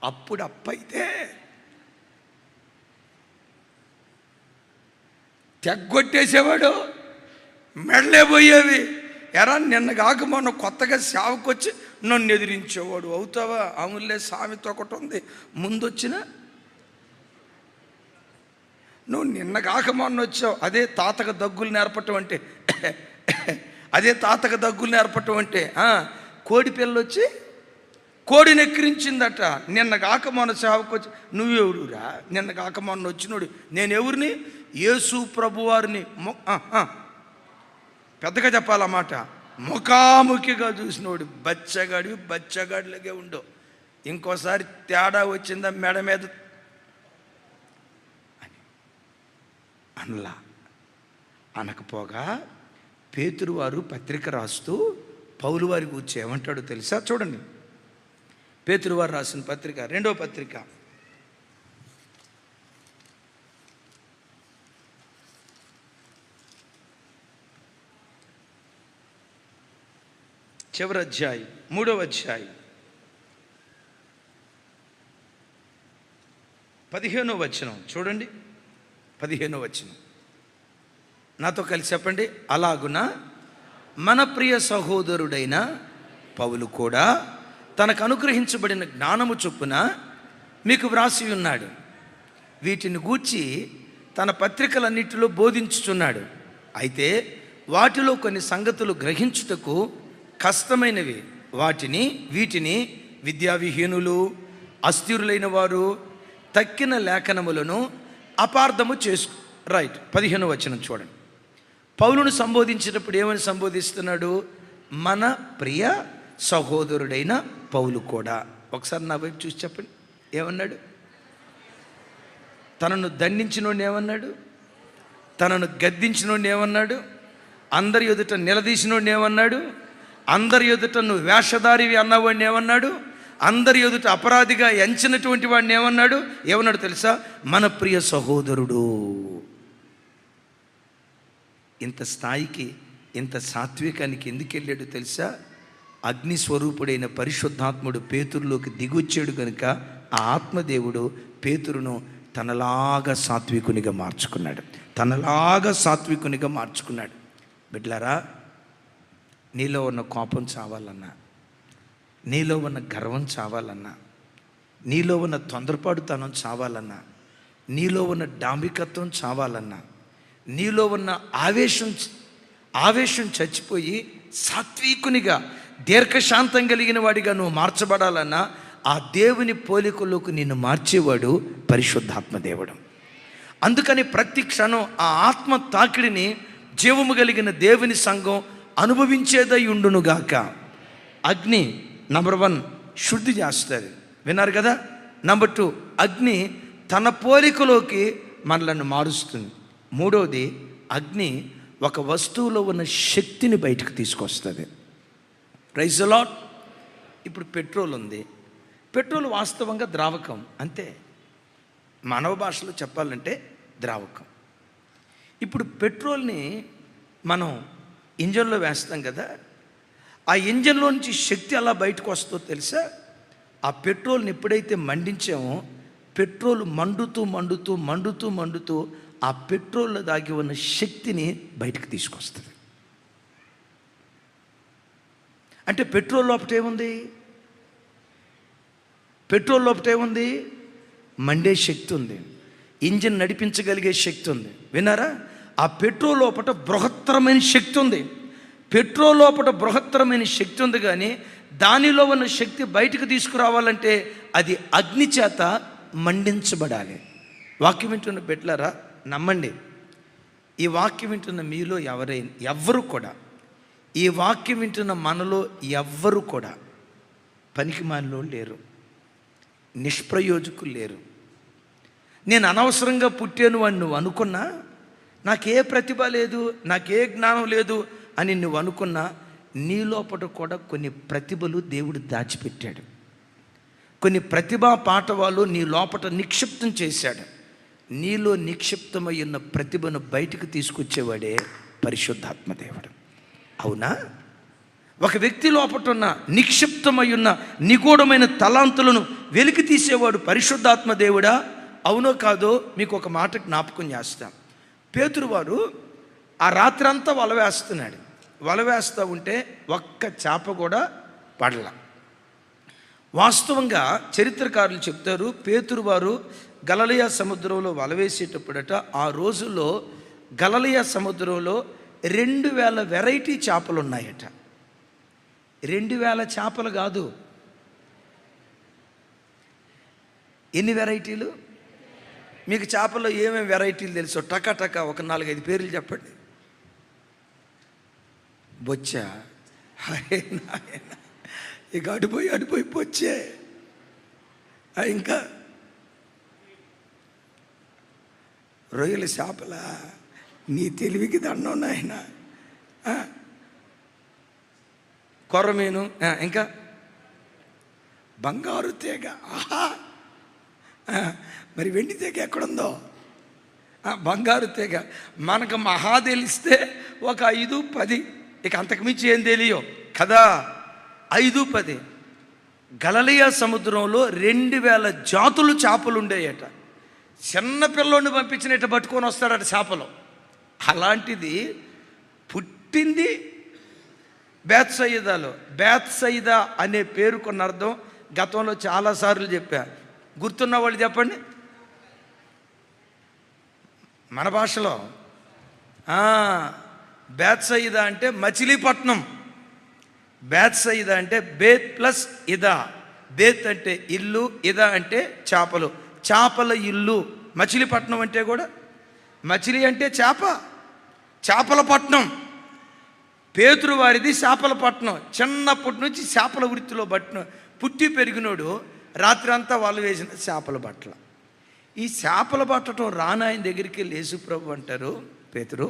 అప్పుడు అప్పైతే తెగ్గొట్టేసేవాడు, మెడలే పోయేవి. ఎరా నిన్న కాక మొన్న కొత్తగా సేవకొచ్చి నన్ను ఎదిరించేవాడు అవుతావా? అములే సామెత ఒకటి ఉంది, ముందొచ్చిన నువ్వు నిన్న కాక మొన్న వచ్చావు. అదే తాతకు దగ్గులు నేర్పటం అంటే, అదే తాతకు దగ్గులు నేర్పటం అంటే కోడి పిల్ల వచ్చి కోడిని ఎక్కిరించిందట. నిన్న కాక మొన్న సేవకొచ్చి నువ్వెవరురా? నిన్న కాక మొన్న వచ్చినోడు నేను ఎవరిని? యేసు ప్రభు వారిని. పెద్దగా చెప్పాలన్నమాట. ముఖాముఖిగా చూసినోడు బచ్చగాడిలాగే ఉండవు. ఇంకోసారి తేడా వచ్చిందా మెడ మీద అని అనలా. అనకపోగా పేతురు వారు పత్రిక రాస్తూ పౌలు వారి గురించి ఏమంటాడో తెలుసా? చూడండి, పేతురు వారు రాసిన పత్రిక, 2వ పత్రిక, 3వ అధ్యాయం 15వ వచనం చూడండి. 15వ వచనం నాతో కలిసి చెప్పండి. అలాగున మన ప్రియ సహోదరుడైన పౌలు కూడా తనకు అనుగ్రహించబడిన జ్ఞానము చొప్పున మీకు వ్రాసి ఉన్నాడు. వీటిని గూర్చి తన పత్రికలన్నిటిలో బోధించుచున్నాడు. అయితే వాటిలో కొన్ని సంగతులు గ్రహించుటకు కష్టమైనవి. వీటిని విద్యావిహీనులు, అస్థిరులైన వారు తక్కిన లేఖనములను అపార్థము చేసుకు. రైట్, 15వ వచనం చూడండి. పౌలును సంబోధించినప్పుడు ఏమని సంబోధిస్తున్నాడు? మన ప్రియ సహోదరుడైన పౌలు కూడా. ఒకసారి నా వైపు చూసి చెప్పండి, ఏమన్నాడు? తనను దండించినోడిని ఏమన్నాడు? తనను గద్దించినోడిని ఏమన్నాడు? అందరి ఎదుట నిలదీసినోడిని ఏమన్నాడు? అందరి ఎదుట నువ్వు వేషధారివి అన్నవాడిని ఏమన్నాడు? అందరి ఎదుట అపరాధిగా ఎంచినటువంటి వాడిని ఏమన్నాడు తెలుసా? మన ప్రియ సహోదరుడు. ఇంత స్థాయికి, ఇంత సాత్వికానికి ఎందుకు వెళ్ళాడు తెలుసా? అగ్నిస్వరూపుడైన పరిశుద్ధాత్ముడు పేతురులోకి దిగొచ్చాడు కనుక ఆ ఆత్మదేవుడు పేతురును తనలాగా సాత్వికునిగా మార్చుకున్నాడు. బిడ్డలారా, నీలో ఉన్న కోపం చావాలన్నా, నీలో ఉన్న గర్వం చావాలన్నా, నీలో ఉన్న తొందరపాటుతనం చావాలన్నా, నీలో ఉన్న డాంబికత్వం చావాలన్నా, నీలో ఉన్న ఆవేశం చచ్చిపోయి సాత్వికునిగా దీర్ఘశాంతం కలిగిన వాడిగా నువ్వు మార్చబడాలన్నా, ఆ దేవుని పోలికలోకి నిన్ను మార్చేవాడు పరిశుద్ధాత్మ దేవుడు. అందుకని ప్రతి క్షణం ఆ ఆత్మ తాకిడిని జీవము కలిగిన దేవుని సంఘం అనుభవించేదై ఉండునుగాక. అగ్ని నంబర్ 1 శుద్ధి చేస్తుంది, విన్నారు కదా. నంబర్ 2 అగ్ని తన పోలికలోకి మనలను మారుస్తుంది. 3వది అగ్ని ఒక వస్తువులో ఉన్న శక్తిని బయటకు తీసుకొస్తుంది. Praise the Lord. ఇప్పుడు పెట్రోల్ ఉంది. పెట్రోల్ వాస్తవంగా ద్రావకం, అంతే. మానవ భాషలో చెప్పాలంటే ద్రావకం. ఇప్పుడు పెట్రోల్ని మనం ఇంజన్లో వేస్తాం కదా, ఆ ఇంజన్లో నుంచి శక్తి ఎలా బయటకు వస్తుందో తెలుసా? ఆ పెట్రోల్ని ఎప్పుడైతే మండించామో, పెట్రోల్ మండుతూ ఆ పెట్రోల్లో దాగి ఉన్న శక్తిని బయటకు తీసుకొస్తుంది. అంటే పెట్రోల్ లోపట ఏముంది? మండే శక్తి ఉంది, ఇంజిన్ నడిపించగలిగే శక్తి ఉంది, విన్నారా? ఆ పెట్రోల్ లోపట బృహత్తరమైన శక్తి ఉంది. పెట్రోల్ లోపట బృహత్తరమైన శక్తి ఉంది, కానీ దానిలో ఉన్న శక్తి బయటకు తీసుకురావాలంటే అది అగ్ని చేత మండించబడాలి. వాక్యం వింటున్న బిడ్డలారా, నమ్మండి, ఈ వాక్యం వింటున్న మీలో ఎవ్వరు కూడా, ఈ వాక్యం వింటున్న మనలో ఎవ్వరు కూడా పనికిమాలినోళ్ళు లేరు, నిష్ప్రయోజకులు లేరు. నేను అనవసరంగా పుట్టాను అని నువ్వు అనుకున్నా, నాకే ప్రతిభ లేదు, నాకే జ్ఞానం లేదు అని నువ్వు అనుకున్నా, నీ లోపల కూడా కొన్ని ప్రతిభలు దేవుడు దాచిపెట్టాడు. కొన్ని ప్రతిభా పాఠవాలు నీ లోపల నిక్షిప్తం చేశాడు. నీలో నిక్షిప్తమై ఉన్న ప్రతిభను బయటకు తీసుకొచ్చేవాడే పరిశుద్ధాత్మ దేవుడు. అవునా? ఒక వ్యక్తి లోపట ఉన్న నిక్షిప్తమై ఉన్న నిగూఢమైన తలాంతులను వెలికి తీసేవాడు పరిశుద్ధాత్మ దేవుడా? అవునో కాదో మీకు ఒక మాట జ్ఞాపకం చేస్తాం. పేతురు వారు ఆ రాత్రి అంతా వల వేస్తూ ఉంటే ఒక్క చేప కూడా పడల. వాస్తవంగా చరిత్రకారులు చెప్తారు, పేతురు వారు గలిలయ సముద్రంలో వల వేసేటప్పుడట, ఆ రోజుల్లో గలిలయ సముద్రంలో 2000 వెరైటీ చేపలు ఉన్నాయట. 2000 చేపలు కాదు, ఎన్ని వెరైటీలు? మీకు చేపల్లో ఏమేమి వెరైటీలు తెలుసో టక ఒక 4-5 పేర్లు చెప్పండి. బొచ్చ, ఇక అడిపోయి బొచ్చే, ఇంకా రొయ్యల చేపల, నీ తెలివికి దండం నాయన. కొర్రమీను, ఇంకా బంగారు తీగ. ఆహా, మరి వెండి తీగ ఎక్కడుందో? బంగారు తీగ. మనకు మహా తెలిస్తే ఒక 5-10, ఇక అంతకుమించి ఏం తెలియో కదా. 5-10. గలిలయ సముద్రంలో 2000 జాతులు చేపలు ఉండేయట. చిన్న పిల్లోని పంపించినట్టు పట్టుకొని వస్తాడట చేపలు. అలాంటిది పుట్టింది బేత్సయిదాలో. బేత్సయిదా అనే పేరుకున్న అర్థం గతంలో చాలాసార్లు చెప్పా. గుర్తున్న వాళ్ళు చెప్పండి. మన భాషలో బేత్సయిదా అంటే మచిలీపట్నం. బేత్సయిదా అంటే బేత్ ప్లస్ ఇదా. బేత్ అంటే ఇల్లు, ఇదా అంటే చేపలు, చేపల ఇల్లు. మచిలీపట్నం అంటే కూడా, మచిలీ అంటే చేపల పట్నం. పేతురు వారిది చేపల పట్నం. చిన్నప్పటి నుంచి చేపల వృత్తిలో పుట్టి పెరిగినోడు రాత్రి అంతా వాళ్ళు వేసిన చేపల బట్టల. ఈ చేపల పట్టడం రానాయన దగ్గరికి వెళ్ళి యేసుప్రభు అంటారు, పేతురు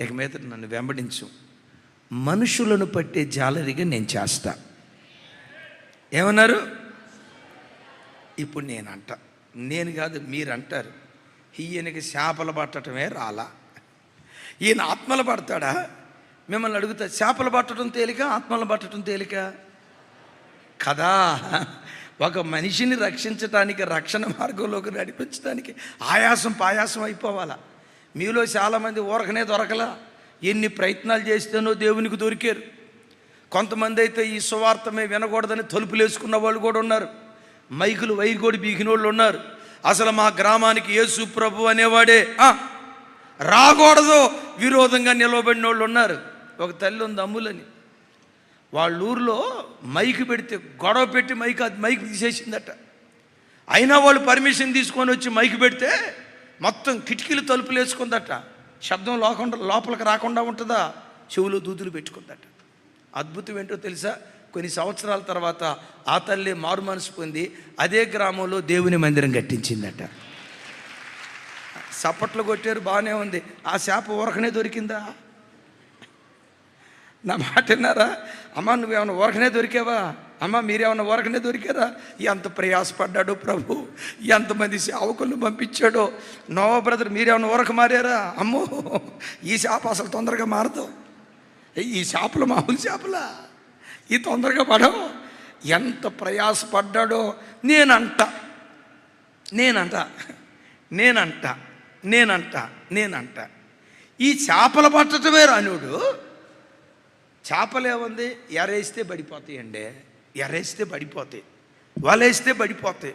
ఇక మీద నన్ను వెంబడించు, మనుషులను పట్టే జాలరిగా నేను చేస్తా. ఏమన్నారు? ఇప్పుడు నేను కాదు, మీరు అంటారు, ఈయనకి చేపలు పట్టడమే రాలా, ఈయన ఆత్మలు పడతాడా? మిమ్మల్ని అడుగుతా, చేపలు పట్టడం తేలిక, ఆత్మలు పట్టడం తేలిక కదా? ఒక మనిషిని రక్షించటానికి, రక్షణ మార్గంలోకి నడిపించడానికి ఆయాసం పాయాసం అయిపోవాలా. మీలో చాలామంది ఊరకనే దొరకలా, ఎన్ని ప్రయత్నాలు చేస్తేనో దేవునికి దొరికారు. కొంతమంది అయితే ఈ సువార్తమే వినకూడదని తలుపులు వేసుకున్న వాళ్ళు కూడా ఉన్నారు. మైకులు వైరుగోడి బీగిన వాళ్ళు ఉన్నారు. అసలు మా గ్రామానికి యేసు ప్రభు అనేవాడే రాకూడదు విరోధంగా నిలవబడిన వాళ్ళు ఉన్నారు. ఒక తల్లి ఉంది అమ్ములని, వాళ్ళ ఊర్లో మైకు పెడితే గొడవ పెట్టి మైకు తీసేసిందట. అయినా వాళ్ళు పర్మిషన్ తీసుకొని వచ్చి మైకు పెడితే మొత్తం కిటికీలు తలుపులు వేసుకుందట. శబ్దం లోపలికి రాకుండా ఉంటుందా, చెవులు దూదులు పెట్టుకుందట. అద్భుతం ఏంటో తెలుసా, కొన్ని సంవత్సరాల తర్వాత ఆ తల్లి మారు మనసు పొంది అదే గ్రామంలో దేవుని మందిరం కట్టించిందట. చప్పట్లు కొట్టారు, బాగానే ఉంది. ఆ శాప ఊరకనే దొరికిందా? నా మాట విన్నారా? అమ్మ నువ్వేమన్నా ఊరకనే దొరికావా? అమ్మ మీరేమన్నా ఊరకనే దొరికారా? ఎంత ప్రయాసపడ్డాడో ప్రభు, ఎంతమంది సేవకులను పంపించాడో. నోవా బ్రదర్ మీరేమన్నా ఊరక మారారా? అమ్మో ఈ శాప అసలు తొందరగా మారదు. ఈ చేపలు మామూలు చేపలా, ఈ తొందరగా పడవు. ఎంత ప్రయాసపడ్డాడో. నేనంట ఈ చేపలు పట్టటమే రానుడు. చేపలేముంది, ఎరేస్తే పడిపోతాయండి, ఎరేస్తే పడిపోతాయి, వలేస్తే పడిపోతాయి.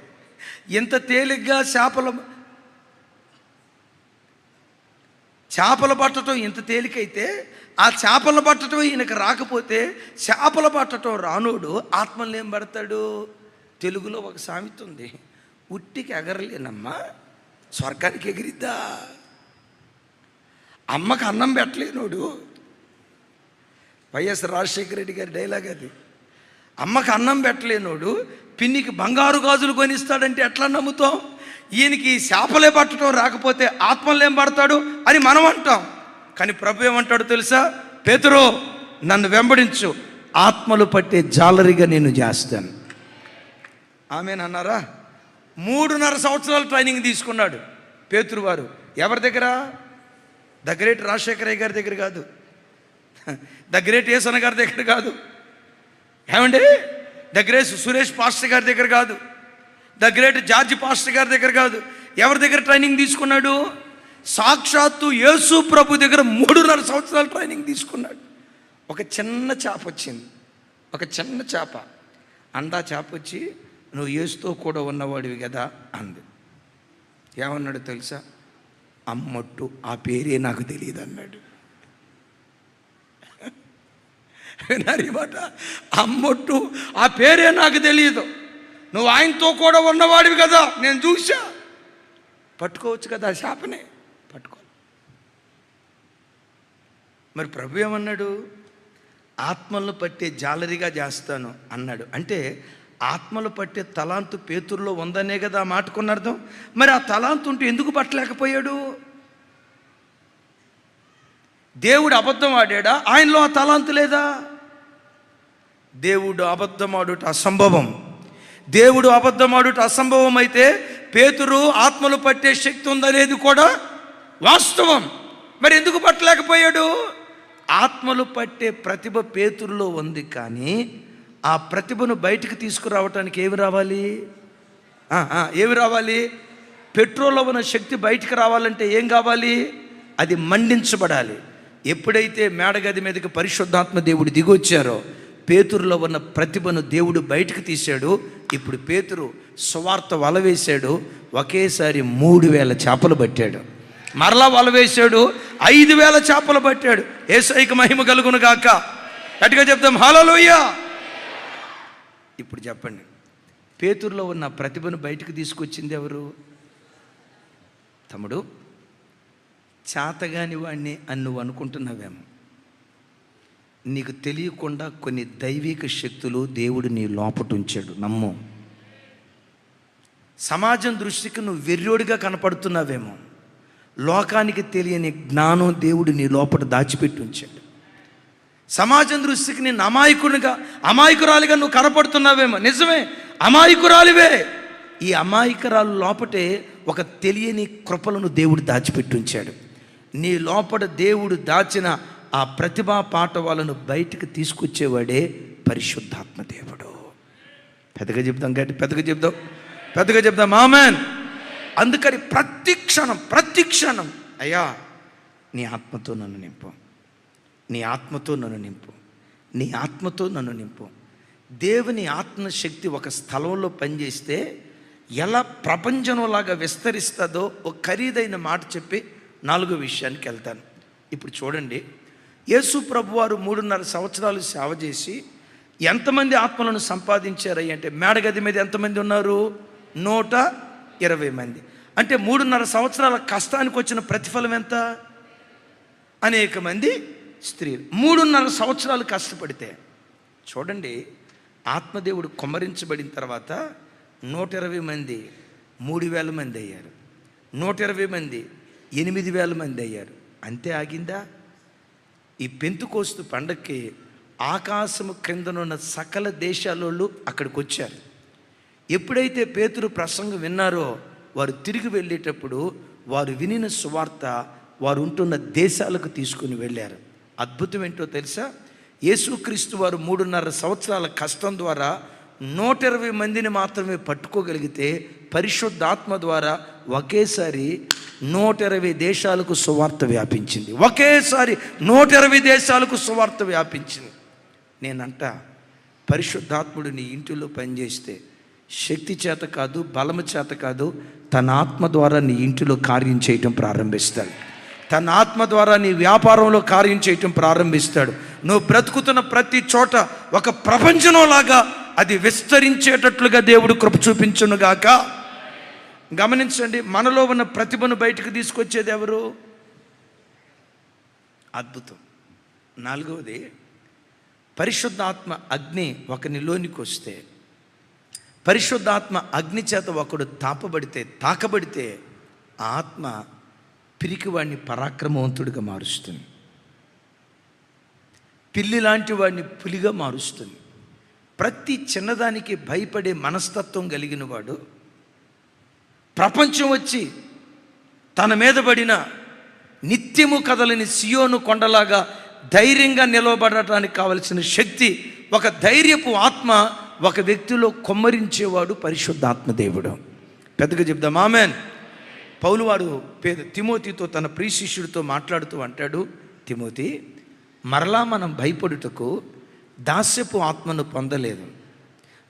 ఇంత తేలిగ్గా చేపలు పట్టడం ఇంత తేలికైతే ఆ చేపలు పట్టడం ఈయనకు రాకపోతే చేపలు పట్టడం రానోడు ఆత్మలు ఏం పడతాడు? తెలుగులో ఒక సామెత ఉంది, ఉట్టికి ఎగరలేనమ్మా స్వర్గానికి ఎగిరిద్దా. అమ్మకు అన్నం పెట్టలేనోడు, వైఎస్ రాజశేఖర రెడ్డి గారి డైలాగ్ అది. అమ్మకు అన్నం పెట్టలేనోడు పిన్నికి బంగారు గాజులు కొనిస్తాడంటే ఎట్లా నమ్ముతాం? ఈయనకి చేపలే పట్టడం రాకపోతే ఆత్మలు ఏం పడతాడు అని మనం అంటాం. కానీ ప్రభు ఏమంటాడు తెలుసా? పేతురు నన్ను వెంబడించు, ఆత్మలు పట్టే జాలరిగా నేను చేస్తాను. ఆమెనన్నారా? 3.5 సంవత్సరాలు ట్రైనింగ్ తీసుకున్నాడు పేతురు వారు. ఎవరి దగ్గర? ద గ్రేట్ రాజశేఖరయ్య గారి దగ్గర కాదు, ద గ్రేట్ ఏసన్న గారి దగ్గర కాదు, ఏమండి ద గ్రేట్ సురేష్ పాస్టర్ గారి దగ్గర కాదు, ద గ్రేట్ జార్జి పాస్టర్ గారి దగ్గర కాదు. ఎవరి దగ్గర ట్రైనింగ్ తీసుకున్నాడు? సాక్షాత్తు యేసు ప్రభు దగ్గర 3.5 సంవత్సరాలు ట్రైనింగ్ తీసుకున్నాడు. ఒక చిన్న చేప వచ్చింది, ఒక చిన్న చేప. అందా చేప వచ్చి నువ్వు యేసుతో కూడా ఉన్నవాడివి కదా అంది. ఏమన్నాడు తెలుసా? అమ్మట్టు ఆ పేరే నాకు తెలియదు అన్నాడు. వినారు ఈ మాట? అమ్మట్టు ఆ పేరే నాకు తెలియదు, నువ్వు ఆయనతో కూడా ఉన్నవాడివి కదా, నేను చూసా. పట్టుకోవచ్చు కదా ఆ చేపనే, పట్టుకో. మరి ప్రభు ఏమన్నాడు? ఆత్మలను పట్టే జాలరిగా చేస్తాను అన్నాడు. అంటే ఆత్మలు పట్టే తలాంతు పేతురులో ఉందనే కదా ఆ మాటకున్న అర్థం. మరి ఆ తలాంతు ఉంటే ఎందుకు పట్టలేకపోయాడు? దేవుడు అబద్ధం ఆడాడా? ఆయనలో ఆ తలాంతు లేదా? దేవుడు అబద్ధం ఆడుట అసంభవం. దేవుడు అబద్ధం ఆడుట అసంభవం అయితే పేతురు ఆత్మలు పట్టే శక్తి ఉందనేది కూడా వాస్తవం. మరి ఎందుకు పట్టలేకపోయాడు? ఆత్మలు పట్టే ప్రతిభ పేతురులో ఉంది, కానీ ఆ ప్రతిభను బయటికి తీసుకురావటానికి ఏమి రావాలి? ఏమి రావాలి? పెట్రోల్లో ఉన్న శక్తి బయటికి రావాలంటే ఏం కావాలి? అది మండించబడాలి. ఎప్పుడైతే మేడగది మీదకి పరిశుద్ధాత్మ దేవుడు దిగొచ్చారో పేతురులో ఉన్న ప్రతిభను దేవుడు బయటకు తీశాడు. ఇప్పుడు పేతురు సువార్త వల వేశాడు, ఒకేసారి 3,000 చేపలు పట్టాడు. మరలా వల వేశాడు, 5,000 చేపలు పట్టాడు. యేసయ్యకు మహిమ కలుగును గాక. గట్టిగా చెప్తాం హల్లెలూయా. ఇప్పుడు చెప్పండి, పేతురులో ఉన్న ప్రతిభను బయటకు తీసుకొచ్చింది ఎవరు? తమ్ముడు, చేతగాని వాడిని అని నువ్వు అనుకుంటున్నావేమో. నీకు తెలియకుండా కొన్ని దైవిక శక్తులు దేవుడు నీ లోపట ఉంచాడు, నమ్ము. సమాజం దృష్టికి నువ్వు వెర్రోడిగా కనపడుతున్నావేమో. లోకానికి తెలియని జ్ఞానం దేవుడు నీ లోపట దాచిపెట్టి ఉంచాడు. సమాజం దృష్టికి నేను అమాయకురాలిగా నువ్వు కనపడుతున్నావేమో. నిజమే, అమాయకురాలివే. ఈ అమాయకురాలు లోపటే ఒక తెలియని కృపలను దేవుడు దాచిపెట్టి ఉంచాడు. నీ లోపల దేవుడు దాచిన ఆ ప్రతిభా పాఠవాలను బయటికి తీసుకొచ్చేవాడే పరిశుద్ధాత్మ దేవుడు. పెద్దగా చెప్దాం, గట్టి పెద్దగా చెప్దాం ఆమేన్. అందుకని ప్రతి క్షణం అయ్యా నీ ఆత్మతో నన్ను నింపు, నీ ఆత్మతో నన్ను నింపు. దేవుని ఆత్మశక్తి ఒక స్థలంలో పనిచేస్తే ఎలా ప్రపంచంలాగా విస్తరిస్తుందో ఒక ఖరీదైన మాట చెప్పి 4వ విషయానికి వెళ్తాను. ఇప్పుడు చూడండి, యేసు ప్రభువారు 3.5 సంవత్సరాలు సేవ చేసి ఎంతమంది ఆత్మలను సంపాదించారయ్యి అంటే, మేడగది మీద ఎంతమంది ఉన్నారు? 120 మంది. అంటే 3.5 సంవత్సరాల కష్టానికి వచ్చిన ప్రతిఫలం ఎంత? అనేక మంది స్త్రీలు. 3.5 సంవత్సరాలు కష్టపడితే చూడండి, ఆత్మదేవుడు కుమ్మరించబడిన తర్వాత 120 మంది 3,000 మంది అయ్యారు, 120 మంది 8,000 మంది అయ్యారు. అంతే ఆగిందా? ఈ పెంతుకోస్తు పండక్కి ఆకాశము క్రిందనున్న సకల దేశాలోళ్ళు అక్కడికి వచ్చారు. ఎప్పుడైతే పేతురు ప్రసంగం విన్నారో వారు తిరిగి వెళ్ళేటప్పుడు వారు వినిన సువార్త వారు ఉంటున్న దేశాలకు తీసుకుని వెళ్ళారు. అద్భుతం ఏంటో తెలుసా? యేసుక్రీస్తు వారు 3.5 సంవత్సరాల కష్టం ద్వారా 120 మందిని మాత్రమే పట్టుకోగలిగితే పరిశుద్ధాత్మ ద్వారా ఒకేసారి 120 దేశాలకు సువార్త వ్యాపించింది. ఒకేసారి 120 దేశాలకు సువార్త వ్యాపించింది. నేనంట, పరిశుద్ధాత్ముడు నీ ఇంటిలో పనిచేస్తే శక్తి చేత కాదు, బలము చేత కాదు, తన ఆత్మ ద్వారా నీ ఇంటిలో కార్యం చేయటం ప్రారంభిస్తాడు. తన ఆత్మ ద్వారా నీ వ్యాపారంలో కార్యం చేయటం ప్రారంభిస్తాడు. నువ్వు బ్రతుకుతున్న ప్రతి చోట ఒక ప్రపంచంలాగా అది విస్తరించేటట్లుగా దేవుడు కృప చూపించునుగాక. గమనించండి, మనలో ఉన్న ప్రతిభను బయటకు తీసుకొచ్చేది ఎవరు? అద్భుతం. 4వది, పరిశుద్ధాత్మ అగ్ని ఒకనిలోనికి వస్తే, పరిశుద్ధాత్మ అగ్ని చేత ఒకడు తాకబడితే ఆ ఆత్మ పిరికివాడిని పరాక్రమవంతుడిగా మారుస్తుంది, పిల్లి లాంటి వాడిని పులిగా మారుస్తుంది. ప్రతి చిన్నదానికి భయపడే మనస్తత్వం కలిగిన వాడు ప్రపంచం వచ్చి తన మీద పడిన నిత్యము కదలని సియోను కొండలాగా ధైర్యంగా నిలవబడటానికి కావలసిన శక్తి, ఒక ధైర్యపు ఆత్మ ఒక వ్యక్తిలో కొమ్మరించేవాడు పరిశుద్ధాత్మ దేవుడు. పెద్దగా చెప్దాం ఆమేన్. పౌలు వారు తిమోతితో తన ప్రియ శిష్యుడితో మాట్లాడుతూ అంటాడు, తిమోతి, మరలా మనం భయపడుటకు దాస్యపు ఆత్మను పొందలేదు,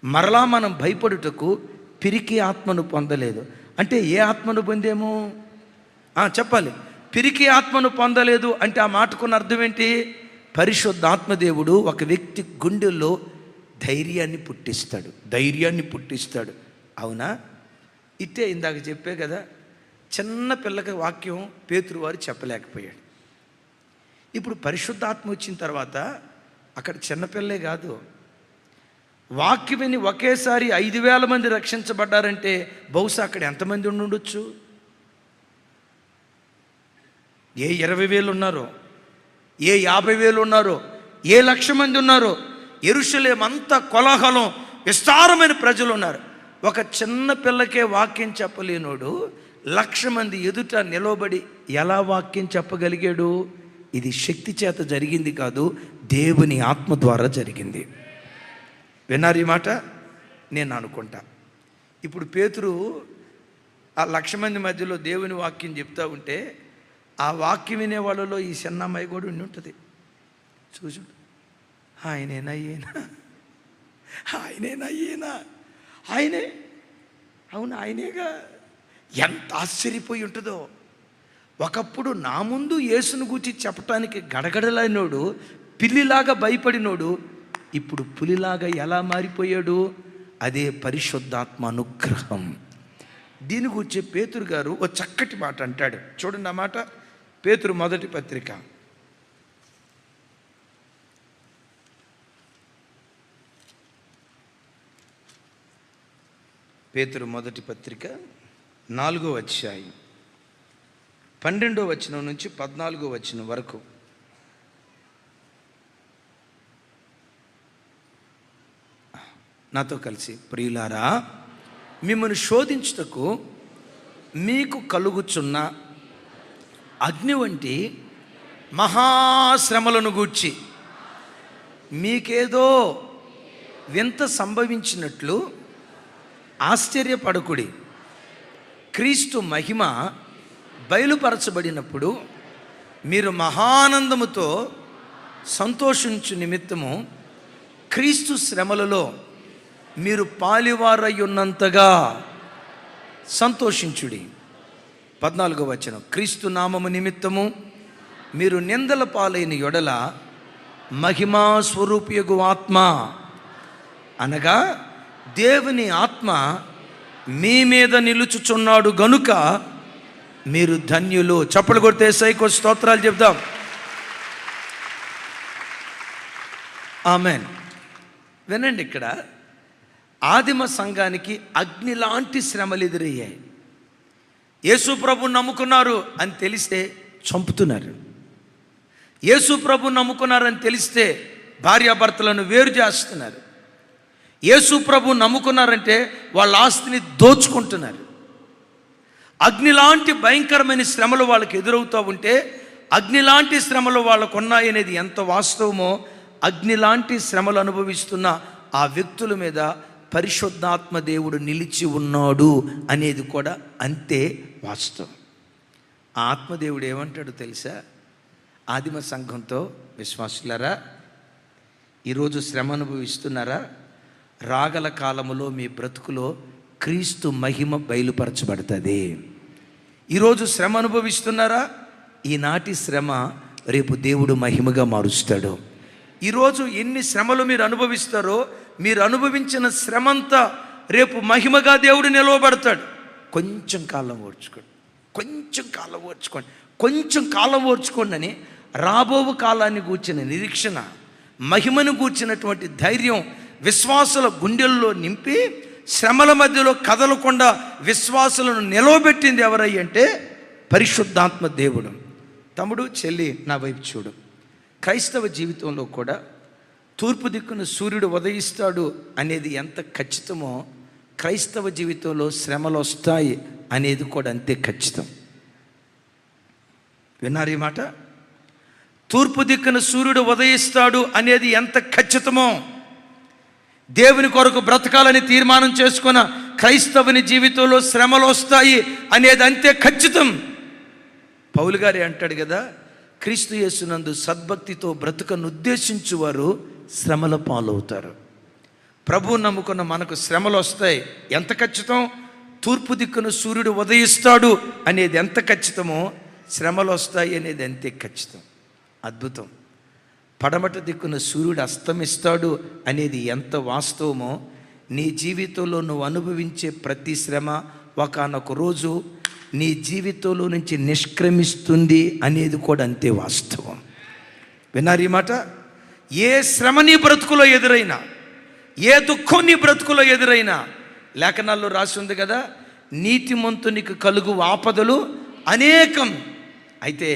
మరలా మనం భయపడుటకు పిరికి ఆత్మను పొందలేదు. అంటే ఏ ఆత్మను పొందేమో చెప్పాలి. పిరికి ఆత్మను పొందలేదు అంటే ఆ మాటకున్న అర్థం ఏంటి? పరిశుద్ధాత్మదేవుడు ఒక వ్యక్తి గుండెల్లో ధైర్యాన్ని పుట్టిస్తాడు. అవునా? ఇట్టే ఇందాక చెప్పే కదా, చిన్న పిల్లకి వాక్యం పేతురు వారు చెప్పలేకపోయాడు. ఇప్పుడు పరిశుద్ధాత్మ వచ్చిన తర్వాత అక్కడ చిన్నపిల్లే కాదు, వాక్యం విని ఒకేసారి 5,000 మంది రక్షించబడ్డారంటే బహుశా అక్కడ ఎంతమంది ఉండొచ్చు? ఏ 20,000 ఉన్నారో, ఏ 50,000 ఉన్నారో, ఏ 1,00,000 మంది ఉన్నారో, యెరూషలేము అంతా కోలాహలం, విస్తారమైన ప్రజలు ఉన్నారు. ఒక చిన్న పిల్లకే వాక్యం చెప్పలేనోడు 1,00,000 మంది ఎదుట నిలబడి ఎలా వాక్యం చెప్పగలిగాడు? ఇది శక్తి చేత జరిగింది కాదు, దేవుని ఆత్మ ద్వారా జరిగింది. విన్నారు ఈ మాట? నేను అనుకుంటా ఇప్పుడు పేతురు ఆ 1,00,000 మంది మధ్యలో దేవుని వాక్యం చెప్తా ఉంటే ఆ వాక్యం వినే వాళ్ళలో ఈ చిన్న అమ్మాయి కూడా ఉండి ఉంటుంది. చూసు, ఆయనే, అవును ఆయనేగా. ఎంత ఆశ్చర్యపోయి ఉంటుందో. ఒకప్పుడు నా ముందు యేసును గూర్చి చెప్పటానికి గడగడలైనోడు, పిల్లిలాగా భయపడినోడు ఇప్పుడు పులిలాగా ఎలా మారిపోయాడు? అదే పరిశుద్ధాత్మ అనుగ్రహం. దీని గురించి పేతురు గారు ఓ చక్కటి మాట అంటాడు. చూడండి ఆ మాట, పేతురు మొదటి పత్రిక పేతురు మొదటి పత్రిక 4వ అధ్యాయం 12వ వచనం నుంచి 14వ వచనం వరకు. నాతో కలిసి, ప్రియులారా, మిమ్మల్ని శోధించుటకు మీకు కలుగుచున్న అగ్ని వంటి మహాశ్రమలను గూర్చి మీకేదో వింత సంభవించినట్లు ఆశ్చర్యపడకుడి. క్రీస్తు మహిమ బయలుపరచబడినప్పుడు మీరు మహానందముతో సంతోషించు నిమిత్తము క్రీస్తు శ్రమలలో మీరు పాలివారై ఉన్నంతగా సంతోషించుడి. 14వ వచనం, క్రీస్తు నామము నిమిత్తము మీరు నిందల పాలైన యొడల మహిమా స్వరూపియగు ఆత్మ అనగా దేవుని ఆత్మ మీ మీద నిలుచుచున్నాడు గనుక మీరు ధన్యులు. చప్పలు కొడితే సైకో స్తోత్రాలు చెప్దాం. ఆమెన్. వినండి, ఇక్కడ ఆదిమ సంఘానికి అగ్ని లాంటి శ్రమలు ఎదురయ్యాయి. యేసు ప్రభు నమ్ముకున్నారు అని తెలిస్తే చంపుతున్నారు. యేసు ప్రభు నమ్ముకున్నారని తెలిస్తే భార్యాభర్తలను వేరు చేస్తున్నారు. యేసు ప్రభు నమ్ముకున్నారంటే వాళ్ళ ఆస్తిని దోచుకుంటున్నారు. అగ్నిలాంటి భయంకరమైన శ్రమలు వాళ్ళకి ఎదురవుతూ ఉంటే అగ్నిలాంటి శ్రమలు వాళ్ళకు ఉన్నాయనేది ఎంత వాస్తవమో, అగ్నిలాంటి శ్రమలు అనుభవిస్తున్న ఆ వ్యక్తుల మీద పరిశుద్ధాత్మ దేవుడు నిలిచి ఉన్నాడు అనేది కూడా అంతే వాస్తవం. ఆ ఆత్మదేవుడు ఏమంటాడు తెలుసా? ఆదిమ సంఘంతో, విశ్వాసులారా, ఈరోజు శ్రమ అనుభవిస్తున్నారా? రాగల కాలములో మీ బ్రతుకులో క్రీస్తు మహిమ బయలుపరచబడుతుంది. ఈరోజు శ్రమ అనుభవిస్తున్నారా? ఈనాటి శ్రమ రేపు దేవుడు మహిమగా మారుస్తాడు. ఈరోజు ఎన్ని శ్రమలు మీరు అనుభవిస్తారో, మీరు అనుభవించిన శ్రమంతా రేపు మహిమగా దేవుడు నిలవబడతాడు. కొంచెం కాలం ఓర్చుకోండి, కొంచెం కాలం ఓర్చుకోండి, కొంచెం కాలం ఓర్చుకోండి అని రాబో కాలాన్ని గూర్చిన నిరీక్షణ, మహిమను గూర్చినటువంటి ధైర్యం విశ్వాసుల గుండెల్లో నింపి శ్రమల మధ్యలో కదలకుండా విశ్వాసులను నిలవబెట్టింది ఎవరై అంటే పరిశుద్ధాత్మ దేవుడు. తమ్ముడు, చెల్లి, నా వైపు చూడు. క్రైస్తవ జీవితంలో కూడా తూర్పు దిక్కున సూర్యుడు ఉదయిస్తాడు అనేది ఎంత ఖచ్చితమో, క్రైస్తవ జీవితంలో శ్రమలు వస్తాయి అనేది కూడా అంతే ఖచ్చితం. విన్నారు ఈ మాట? తూర్పు దిక్కున సూర్యుడు ఉదయిస్తాడు అనేది ఎంత ఖచ్చితమో, దేవుని కొరకు బ్రతకాలని తీర్మానం చేసుకున్న క్రైస్తవుని జీవితంలో శ్రమలు వస్తాయి అనేది అంతే ఖచ్చితం. పౌలు గారి అంటాడు కదా, క్రీస్తు యేసునందు సద్భక్తితో బ్రతుకను ఉద్దేశించువారు శ్రమల పాలవుతారు. ప్రభువు నమ్ముకున్న మనకు శ్రమలు వస్తాయి ఎంత ఖచ్చితం? తూర్పు దిక్కున సూర్యుడు ఉదయిస్తాడు అనేది ఎంత ఖచ్చితమో, శ్రమలు వస్తాయి అనేది అంతే ఖచ్చితం. అద్భుతం. పడమట దిక్కున సూర్యుడు అస్తమిస్తాడు అనేది ఎంత వాస్తవమో, నీ జీవితంలో నువ్వు అనుభవించే ప్రతి శ్రమ ఒకానొక రోజు నీ జీవితంలో నుంచి నిష్క్రమిస్తుంది అనేది కూడా అంతే వాస్తవం. విన్నారు ఈ మాట? ఏ శ్రమ నీ బ్రతుకులో ఎదురైనా, ఏ దుఃఖం నీ బ్రతుకులో ఎదురైనా, లేఖనాల్లో రాసి ఉంది కదా, నీతిమంతునికి కలుగు ఆపదలు అనేకం. అయితే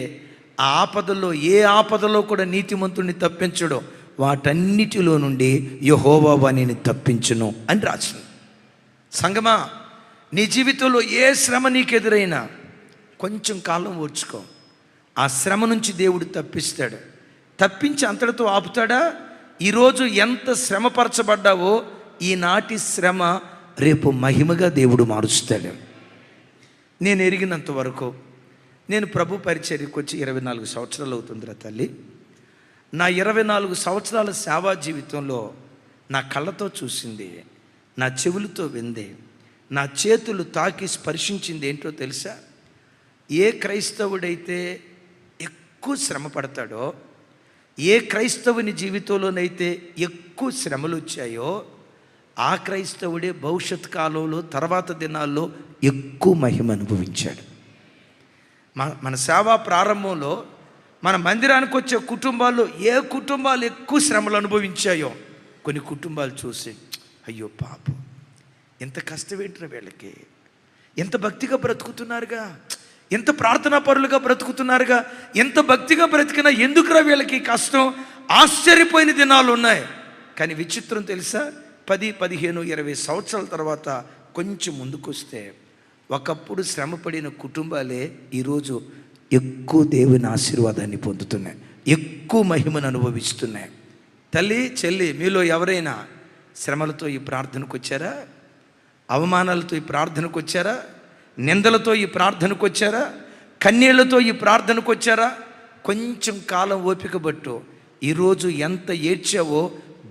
ఆ ఆపదల్లో ఏ ఆపదలో కూడా నీతిమంతుడిని తప్పించడు, వాటన్నిటిలో నుండి యెహోవా వానిని తప్పించును అని రాసింది. సంగమా, నీ జీవితంలో ఏ శ్రమ నీకు ఎదురైనా కొంచెం కాలం ఓర్చుకో. ఆ శ్రమ నుంచి దేవుడు తప్పిస్తాడు. తప్పించి అంతటితో ఆపుతాడా? ఈరోజు ఎంత శ్రమపరచబడ్డావో ఈనాటి శ్రమ రేపు మహిమగా దేవుడు మారుస్తాడు. నేను ఎరిగినంత వరకు, నేను ప్రభు పరిచర్యకు వచ్చి 24 సంవత్సరాలు అవుతుందిరా తల్లి. నా 24 సంవత్సరాల సేవా జీవితంలో నా కళ్ళతో చూసింది, నా చెవులతో వింది, నా చేతులు తాకి స్పర్శించింది ఏంటో తెలుసా? ఏ క్రైస్తవుడైతే ఎక్కువ శ్రమ పడతాడో, ఏ క్రైస్తవుని జీవితంలోనైతే ఎక్కువ శ్రమలు వచ్చాయో, ఆ క్రైస్తవుడే భవిష్యత్ కాలంలో తర్వాత దినాల్లో ఎక్కువ మహిమ అనుభవించాడు. మన సేవా ప్రారంభంలో మన మందిరానికి వచ్చే కుటుంబాల్లో ఏ కుటుంబాలు ఎక్కువ శ్రమలు అనుభవించాయో కొన్ని కుటుంబాలు చూసి, అయ్యో పాపం, ఎంత కష్టమేంటిన వీళ్ళకి, ఎంత భక్తిగా బ్రతుకుతున్నారుగా, ఎంత ప్రార్థనా పరులుగా బ్రతుకుతున్నారుగా, ఎంత భక్తిగా బ్రతికినా ఎందుకురా వీళ్ళకి కష్టం, ఆశ్చర్యపోయిన దినాలు ఉన్నాయి. కానీ విచిత్రం తెలుసా? 10, 15, 20 సంవత్సరాల తర్వాత కొంచెం ముందుకొస్తే ఒకప్పుడు శ్రమపడిన కుటుంబాలే ఈరోజు ఎక్కువ దేవుని ఆశీర్వాదాన్ని పొందుతున్నాయి, ఎక్కువ మహిమను అనుభవిస్తున్నాయి. తల్లి, చెల్లి, మీలో ఎవరైనా శ్రమలతో ఈ ప్రార్థనకు వచ్చారా? అవమానాలతో ఈ ప్రార్థనకు వచ్చారా? నిందలతో ఈ ప్రార్థనకు వచ్చారా? కన్నీళ్లతో ఈ ప్రార్థనకు వచ్చారా? కొంచెం కాలం ఓపిక పట్టు. ఈరోజు ఎంత ఏడ్చావో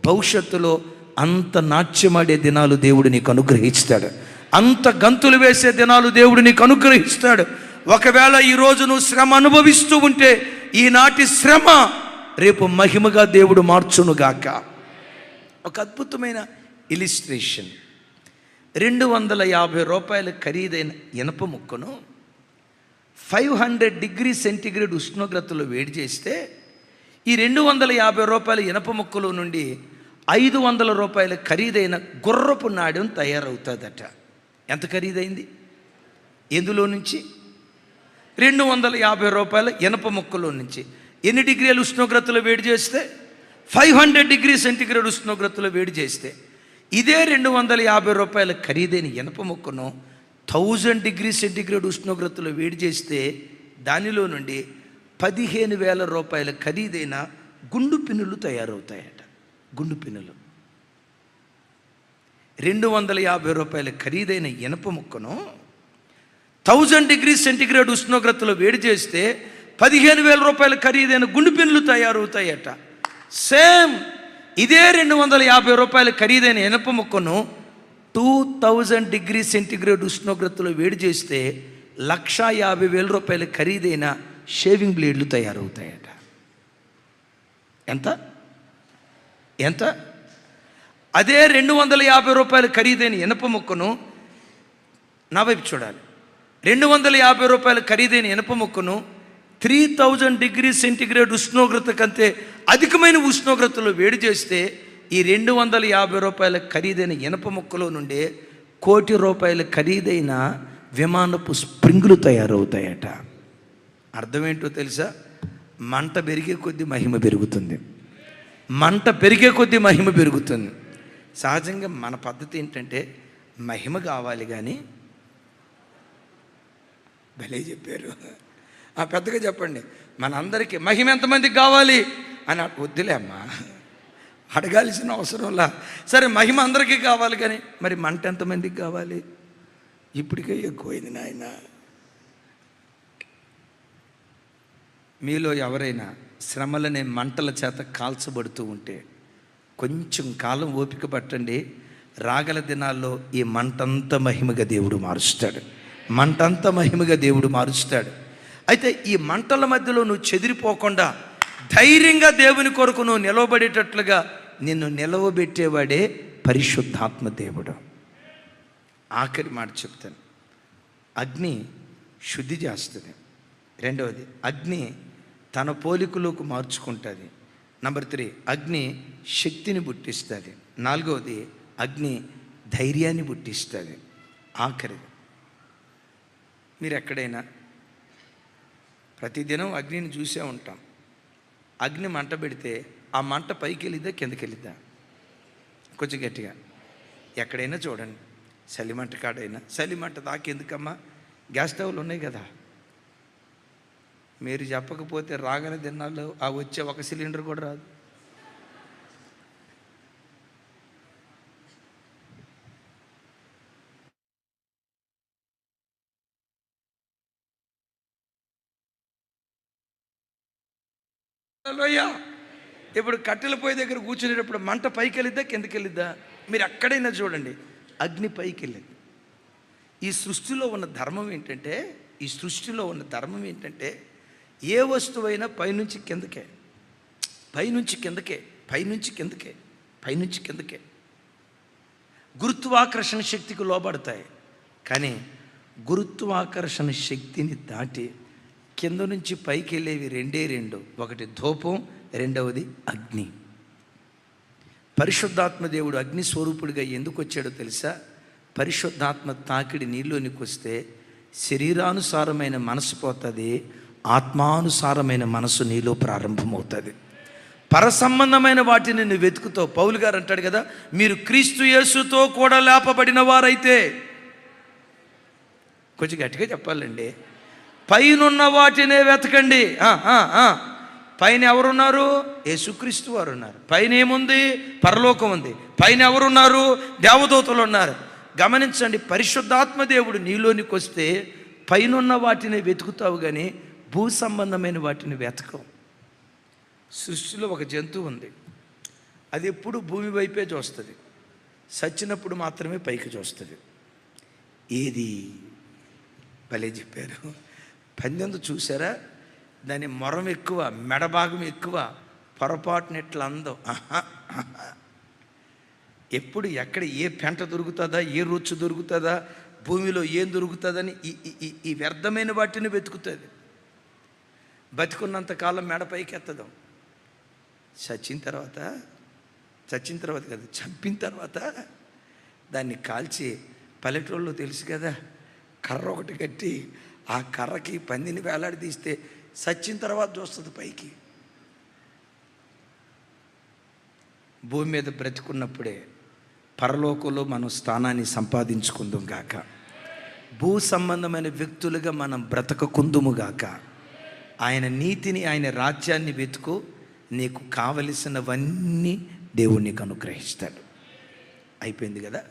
భవిష్యత్తులో అంత నాట్యమాడే దినాలు దేవుడు నీకు అనుగ్రహిస్తాడు. అంత గంతులు వేసే దినాలు దేవుడు నీకు అనుగ్రహిస్తాడు. ఒకవేళ ఈరోజు నువ్వు శ్రమ అనుభవిస్తూ ఉంటే ఈనాటి శ్రమ రేపు మహిమగా దేవుడు మార్చునుగాక. ఒక అద్భుతమైన ఇలిస్ట్రేషన్. 250 రూపాయల ఖరీదైన ఇనప ముక్కను 500 డిగ్రీ సెంటీగ్రేడ్ ఉష్ణోగ్రతలో వేడి చేస్తే ఈ 250 రూపాయల ఇనప ముక్కలో నుండి 500 రూపాయల ఖరీదైన గుర్రపు నాడెం తయారవుతుందట. ఎంత ఖరీదైంది? ఎందులో నుంచి? 250 రూపాయల ఇనప ముక్కలో నుంచి. ఎన్ని డిగ్రీల ఉష్ణోగ్రతలో వేడి చేస్తే? 500 డిగ్రీ సెంటీగ్రేడ్ ఉష్ణోగ్రతలో వేడి చేస్తే ఇదే 250 రూపాయల ఖరీదైన ఇనప ముక్కను 1000 డిగ్రీ సెంటీగ్రేడ్ ఉష్ణోగ్రతలో వేడి చేస్తే దానిలో నుండి 15,000 రూపాయల ఖరీదైన గుండు పిన్నులు తయారవుతాయట. గుండు పిన్నులు. 250 రూపాయల ఖరీదైన ఇనప ముక్కను 1000 డిగ్రీ సెంటీగ్రేడ్ ఉష్ణోగ్రతలో వేడి చేస్తే 15,000 రూపాయల ఖరీదైన గుండు పిన్నులు తయారవుతాయట. సేమ్ ఇదే 250 రూపాయల ఖరీదైన ఇనప ముక్కను 2000 డిగ్రీ సెంటీగ్రేడ్ ఉష్ణోగ్రతలో వేడి చేస్తే 1,50,000 రూపాయల ఖరీదైన షేవింగ్ బ్లేడ్లు తయారవుతాయట. ఎంత ఎంత? అదే 250 రూపాయల ఖరీదైన ఇనప ముక్కను, నా వైపు చూడాలి, 250 రూపాయల ఖరీదైన ఇనప ముక్కను 3000 డిగ్రీ సెంటీగ్రేడ్ ఉష్ణోగ్రత కంటే అధికమైన ఉష్ణోగ్రతలో వేడి చేస్తే ఈ 250 రూపాయల ఖరీదైన ఇనప ముక్కలో నుండే 1,00,00,000 రూపాయల ఖరీదైన విమానపు స్ప్రింగులు తయారవుతాయట. అర్థమేంటో తెలుసా? మంట పెరిగే కొద్దీ మహిమ పెరుగుతుంది. మంట పెరిగే కొద్దీ మహిమ పెరుగుతుంది. సహజంగా మన పద్ధతి ఏంటంటే మహిమ కావాలి కానీ, భలే చెప్పారు, పెద్దగా చెప్పండి, మనందరికీ మహిమ ఎంతమందికి కావాలి అని వద్దులే అమ్మా, అడగాల్సిన అవసరంలా. సరే మహిమ అందరికీ కావాలి కానీ మరి మంట ఎంతమందికి కావాలి? ఇప్పటికే ఎక్కువైంది నాయన. మీలో ఎవరైనా శ్రమలనే మంటల చేత కాల్చబడుతూ ఉంటే కొంచెం కాలం ఓపిక పట్టండి. రాగల దినాల్లో ఈ మంటంతా మహిమగా దేవుడు మారుస్తాడు. మంటంతా మహిమగా దేవుడు మారుస్తాడు. అయితే ఈ మంటల మధ్యలో నువ్వు చెదిరిపోకుండా ధైర్యంగా దేవుని కొరకు నువ్వు నిలవబడేటట్లుగా నిన్ను నిలవబెట్టేవాడే పరిశుద్ధాత్మ దేవుడు. ఆఖరి మాట చెప్తాను. అగ్ని శుద్ధి చేస్తుంది. రెండవది, అగ్ని తన పోలికలోకి మార్చుకుంటుంది. నంబర్ 3, అగ్ని శక్తిని పుట్టిస్తుంది. 4వది, అగ్ని ధైర్యాన్ని పుట్టిస్తుంది. ఆఖరిది, మీరు ఎక్కడైనా ప్రతిదినం అగ్నిని చూసే ఉంటాం. అగ్ని మంట పెడితే ఆ మంట పైకి వెళ్ళిద్దా కిందకి వెళ్ళిద్దా? కొంచెం గట్టిగా. ఎక్కడైనా చూడండి, చలిమంట కాడైనా, చలిమంట దాకెందుకమ్మా, గ్యాస్ స్టవ్లు ఉన్నాయి కదా. మీరు చెప్పకపోతే రాగల దినాల్లో ఆ వచ్చే ఒక సిలిండర్ కూడా రాదు. ఇప్పుడు కట్టెల పొయ్యి దగ్గర కూర్చునేటప్పుడు మంట పైకి వెళ్ళిద్దా కిందకి వెళ్ళిద్దా? మీరు ఎక్కడైనా చూడండి, అగ్ని పైకి వెళ్ళింది. ఈ సృష్టిలో ఉన్న ధర్మం ఏంటంటే ఏ వస్తువైనా పైనుంచి కిందకే, పైనుంచి కిందకే, పైనుంచి కిందకే, పైనుంచి కిందకే. గురుత్వాకర్షణ శక్తికి లోబడతాయి. కానీ గురుత్వాకర్షణ శక్తిని దాటి కింద నుంచి పైకి వెళ్ళేవి రెండే రెండు. ఒకటి ధూపం, రెండవది అగ్ని. పరిశుద్ధాత్మ దేవుడు అగ్ని స్వరూపుడిగా ఎందుకు వచ్చాడో తెలుసా? పరిశుద్ధాత్మ తాకిడి నీళ్ళలోనికి వస్తే శరీరానుసారమైన మనసు పోతుంది, ఆత్మానుసారమైన మనసు నీలో ప్రారంభమవుతుంది. పరసంబంధమైన వాటిని నువ్వు వెతుకుతావు. పౌలు గారు అంటాడు కదా, మీరు క్రీస్తు యేసుతో కూడా లేపబడిన వారైతే, కొంచెం గట్టిగా చెప్పాలండి, పైనున్న వాటినే వెతకండి. పైన ఎవరున్నారు? యేసుక్రీస్తు వారు ఉన్నారు. పైన ఏముంది? పరలోకం ఉంది. పైన ఎవరున్నారు? దేవదూతలు ఉన్నారు. గమనించండి, పరిశుద్ధాత్మ దేవుడు నీలోనికి వస్తే పైనున్న వాటిని వెతుకుతావు, కానీ భూ సంబంధమైన వాటిని వెతకవు. సృష్టిలో ఒక జంతువు ఉంది, అది ఎప్పుడు భూమి వైపే చూస్తుంది, చచ్చినప్పుడు మాత్రమే పైకి చూస్తుంది. ఏది? భలే చెప్పారు. పందెందు చూసారా? దాని మొరం ఎక్కువ, మెడభాగం ఎక్కువ, పొరపాటున ఇట్లా అందం. ఎప్పుడు ఎక్కడ ఏ పెంట దొరుకుతుందా, ఏ రుచి దొరుకుతుందా, భూమిలో ఏం దొరుకుతుందని ఈ వ్యర్థమైన వాటిని వెతుకుతుంది. బతికున్నంత కాలం మెడ పైకి ఎత్తదాం. చచ్చిన తర్వాత కదా, చంపిన తర్వాత దాన్ని కాల్చి, పల్లెటూళ్ళు తెలుసు కదా, కర్ర ఒకటి కట్టి ఆ కర్రకి పందిని వేలాడి తీస్తే చచ్చిన తర్వాత చూస్తుంది పైకి. భూమి మీద బ్రతికున్నప్పుడే పరలోకంలో మనం స్థానాన్ని సంపాదించుకుందాం గాక. భూ సంబంధమైన వ్యక్తులుగా మనం బ్రతకకుందుము గాక. ఆయన నీతిని, ఆయన రాజ్యాన్ని వెతుకు, నీకు కావలసినవన్నీ దేవుడు నీకు అనుగ్రహిస్తాడు. అయిపోయింది కదా.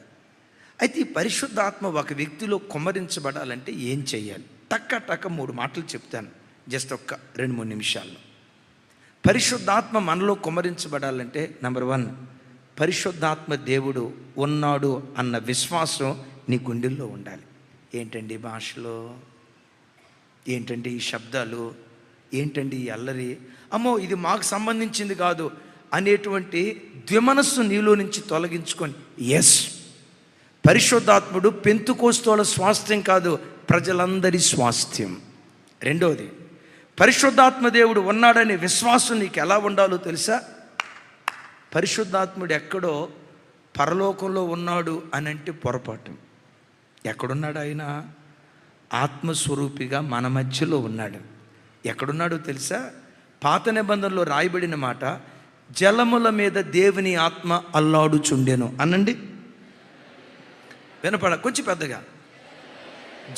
అయితే ఈ పరిశుద్ధాత్మ ఒక వ్యక్తిలో కుమ్మరించబడాలంటే ఏం చెయ్యాలి? టక్క 3 మాటలు చెప్తాను, జస్ట్ ఒక్క 2-3 నిమిషాల్లో. పరిశుద్ధాత్మ మనలో కుమ్మరించబడాలంటే నెంబర్ 1, పరిశుద్ధాత్మ దేవుడు ఉన్నాడు అన్న విశ్వాసం నీ గుండెల్లో ఉండాలి. ఏంటండి భాషలో, ఏంటండి ఈ శబ్దాలు, ఏంటండి ఈ అల్లరి, అమ్మో ఇది మాకు సంబంధించింది కాదు అనేటువంటి ద్విమనస్సు నీలో నుంచి తొలగించుకొని, ఎస్, పరిశుద్ధాత్ముడు పెంతుకోస్తోల స్వాస్థ్యం కాదు, ప్రజలందరి స్వాస్థ్యం. రెండవది, పరిశుద్ధాత్మ దేవుడు ఉన్నాడనే విశ్వాసం నీకు ఎలా ఉండాలో తెలుసా? పరిశుద్ధాత్ముడు ఎక్కడో పరలోకంలో ఉన్నాడు అని అంటే పొరపాటు. ఎక్కడున్నాడు ఆయన? ఆత్మస్వరూపిగా మన మధ్యలో ఉన్నాడు. ఎక్కడున్నాడో తెలుసా? పాత నిబంధనలో రాయబడిన మాట, జలముల మీద దేవుని ఆత్మ అల్లాడుచుండెను అనండి. వినపడ కొంచెం పెద్దగా.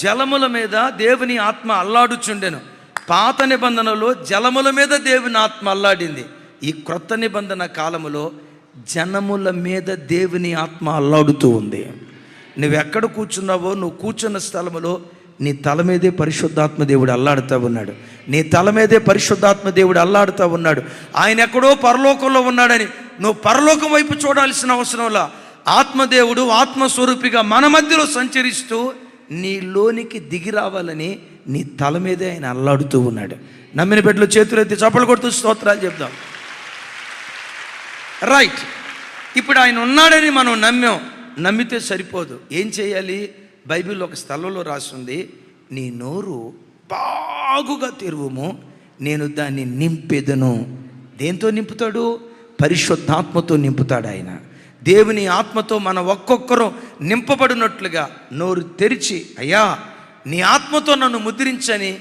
జలముల మీద దేవుని ఆత్మ అల్లాడుచుండెను. పాత నిబంధనలో జలముల మీద దేవుని ఆత్మ అల్లాడింది. ఈ క్రొత్త నిబంధన కాలములో జనముల మీద దేవుని ఆత్మ అల్లాడుతూ ఉంది. నువ్వెక్కడ కూర్చున్నావో, నువ్వు కూర్చున్న స్థలములో నీ తల మీదే పరిశుద్ధాత్మ దేవుడు అల్లాడుతూ ఉన్నాడు. నీ తల మీదే పరిశుద్ధాత్మ దేవుడు అల్లాడుతూ ఉన్నాడు. ఆయన ఎక్కడో పరలోకంలో ఉన్నాడని నువ్వు పరలోకం వైపు చూడాల్సిన అవసరంలా, ఆత్మదేవుడు ఆత్మస్వరూపిగా మన మధ్యలో సంచరిస్తూ నీలోనికి దిగి రావాలని నీ తల మీదే ఆయన అల్లాడుతూ ఉన్నాడు. నమ్మిన బిడ్డలు చేతులు ఎత్తి చప్పలు కొడుతూ స్తోత్రాలు చెప్దాం. రైట్, ఇప్పుడు ఆయన ఉన్నాడని మనం నమ్మితే సరిపోదు. ఏం చేయాలి? బైబిల్లో ఒక స్థలంలో రాస్తుంది, నీ నోరు బాగుగా తెరువుము, నేను దాన్ని నింపెదను. దేంతో నింపుతాడు? పరిశుద్ధాత్మతో నింపుతాడు ఆయన. దేవుని ఆత్మతో మనం ఒక్కొక్కరు నింపబడినట్లుగా నోరు తెరిచి, అయ్యా నీ ఆత్మతో నన్ను ముద్రించని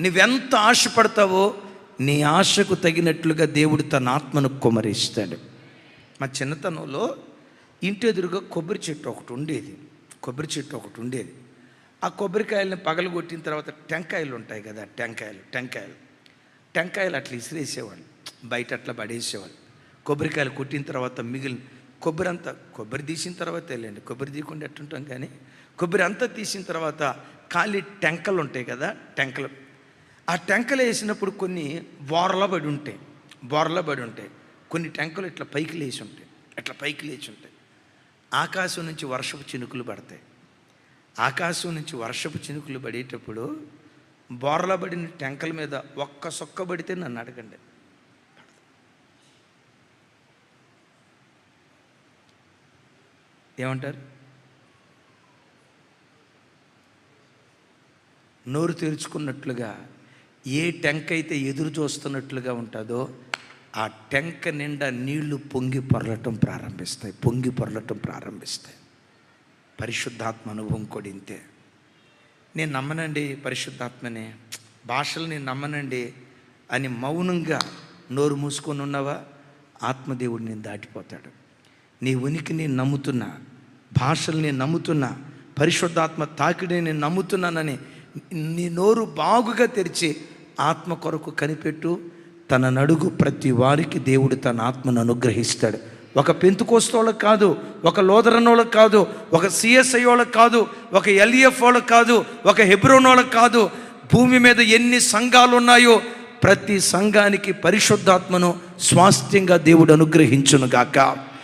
నువ్వెంత ఆశపడతావో నీ ఆశకు తగినట్లుగా దేవుడు తన ఆత్మను కుమ్మరిస్తాడు. మా చిన్నతనంలో ఇంటి ఎదురుగా కొబ్బరి చెట్టు ఒకటి ఉండేది. ఆ కొబ్బరికాయలను పగలగొట్టిన తర్వాత టెంకాయలు ఉంటాయి కదా, టెంకాయలు అట్లా ఇసిరేసేవాళ్ళు, బయట అట్లా పడేసేవాళ్ళు. కొబ్బరికాయలు కొట్టిన తర్వాత మిగిలిన కొబ్బరి తీసిన తర్వాత వెళ్ళండి, కొబ్బరి తీయకుండా ఎట్టుంటాం, కానీ కొబ్బరి అంతా తీసిన తర్వాత ఖాళీ టెంకలు ఉంటాయి కదా, ఆ టెంకలు వేసినప్పుడు కొన్ని బోర్లా పడి ఉంటాయి, కొన్ని టెంకలు ఇట్లా పైకి లేచి ఉంటాయి. ఆకాశం నుంచి వర్షపు చినుకులు పడేటప్పుడు బోర్లా పడిన టెంకల మీద ఒక్క సొక్క పడితే నన్ను అడగండి, ఏమంటారు? నోరు తెరుచుకున్నట్లుగా ఏ టెంక అయితే ఎదురు చూస్తున్నట్లుగా ఉంటుందో ఆ టెంక నిండా నీళ్లు పొంగి పొరలటం ప్రారంభిస్తాయి. పరిశుద్ధాత్మ అనుభవం కూడా ఇంతే. నేను నమ్మనండి పరిశుద్ధాత్మనే, భాషలు నేను నమ్మనండి అని మౌనంగా నోరు మూసుకొని ఉన్నావా, ఆత్మదేవుడు నేను దాటిపోతాడు. నీ ఉనికిని నమ్ముతున్నా, భాషల్ని నమ్ముతున్నా, పరిశుద్ధాత్మ తాకిడిని నేను నమ్ముతున్నానని నీ నోరు బాగుగా తెరిచి ఆత్మ కొరకు కనిపెట్టు. తన నడుగు ప్రతి వారికి దేవుడు తన ఆత్మను అనుగ్రహిస్తాడు. ఒక పెంతుకోస్తోళ్ళకి కాదు, ఒక లోదరనోళ్ళకి కాదు, ఒక సిఎస్ఐ వాళ్ళకి కాదు, ఒక ఎల్ఈఎఫ్ వాళ్ళకి కాదు, ఒక హెబ్రోనోళ్ళకి కాదు. భూమి మీద ఎన్ని సంఘాలు ఉన్నాయో ప్రతి సంఘానికి పరిశుద్ధాత్మను స్వాస్థ్యంగా దేవుడు అనుగ్రహించును గాక.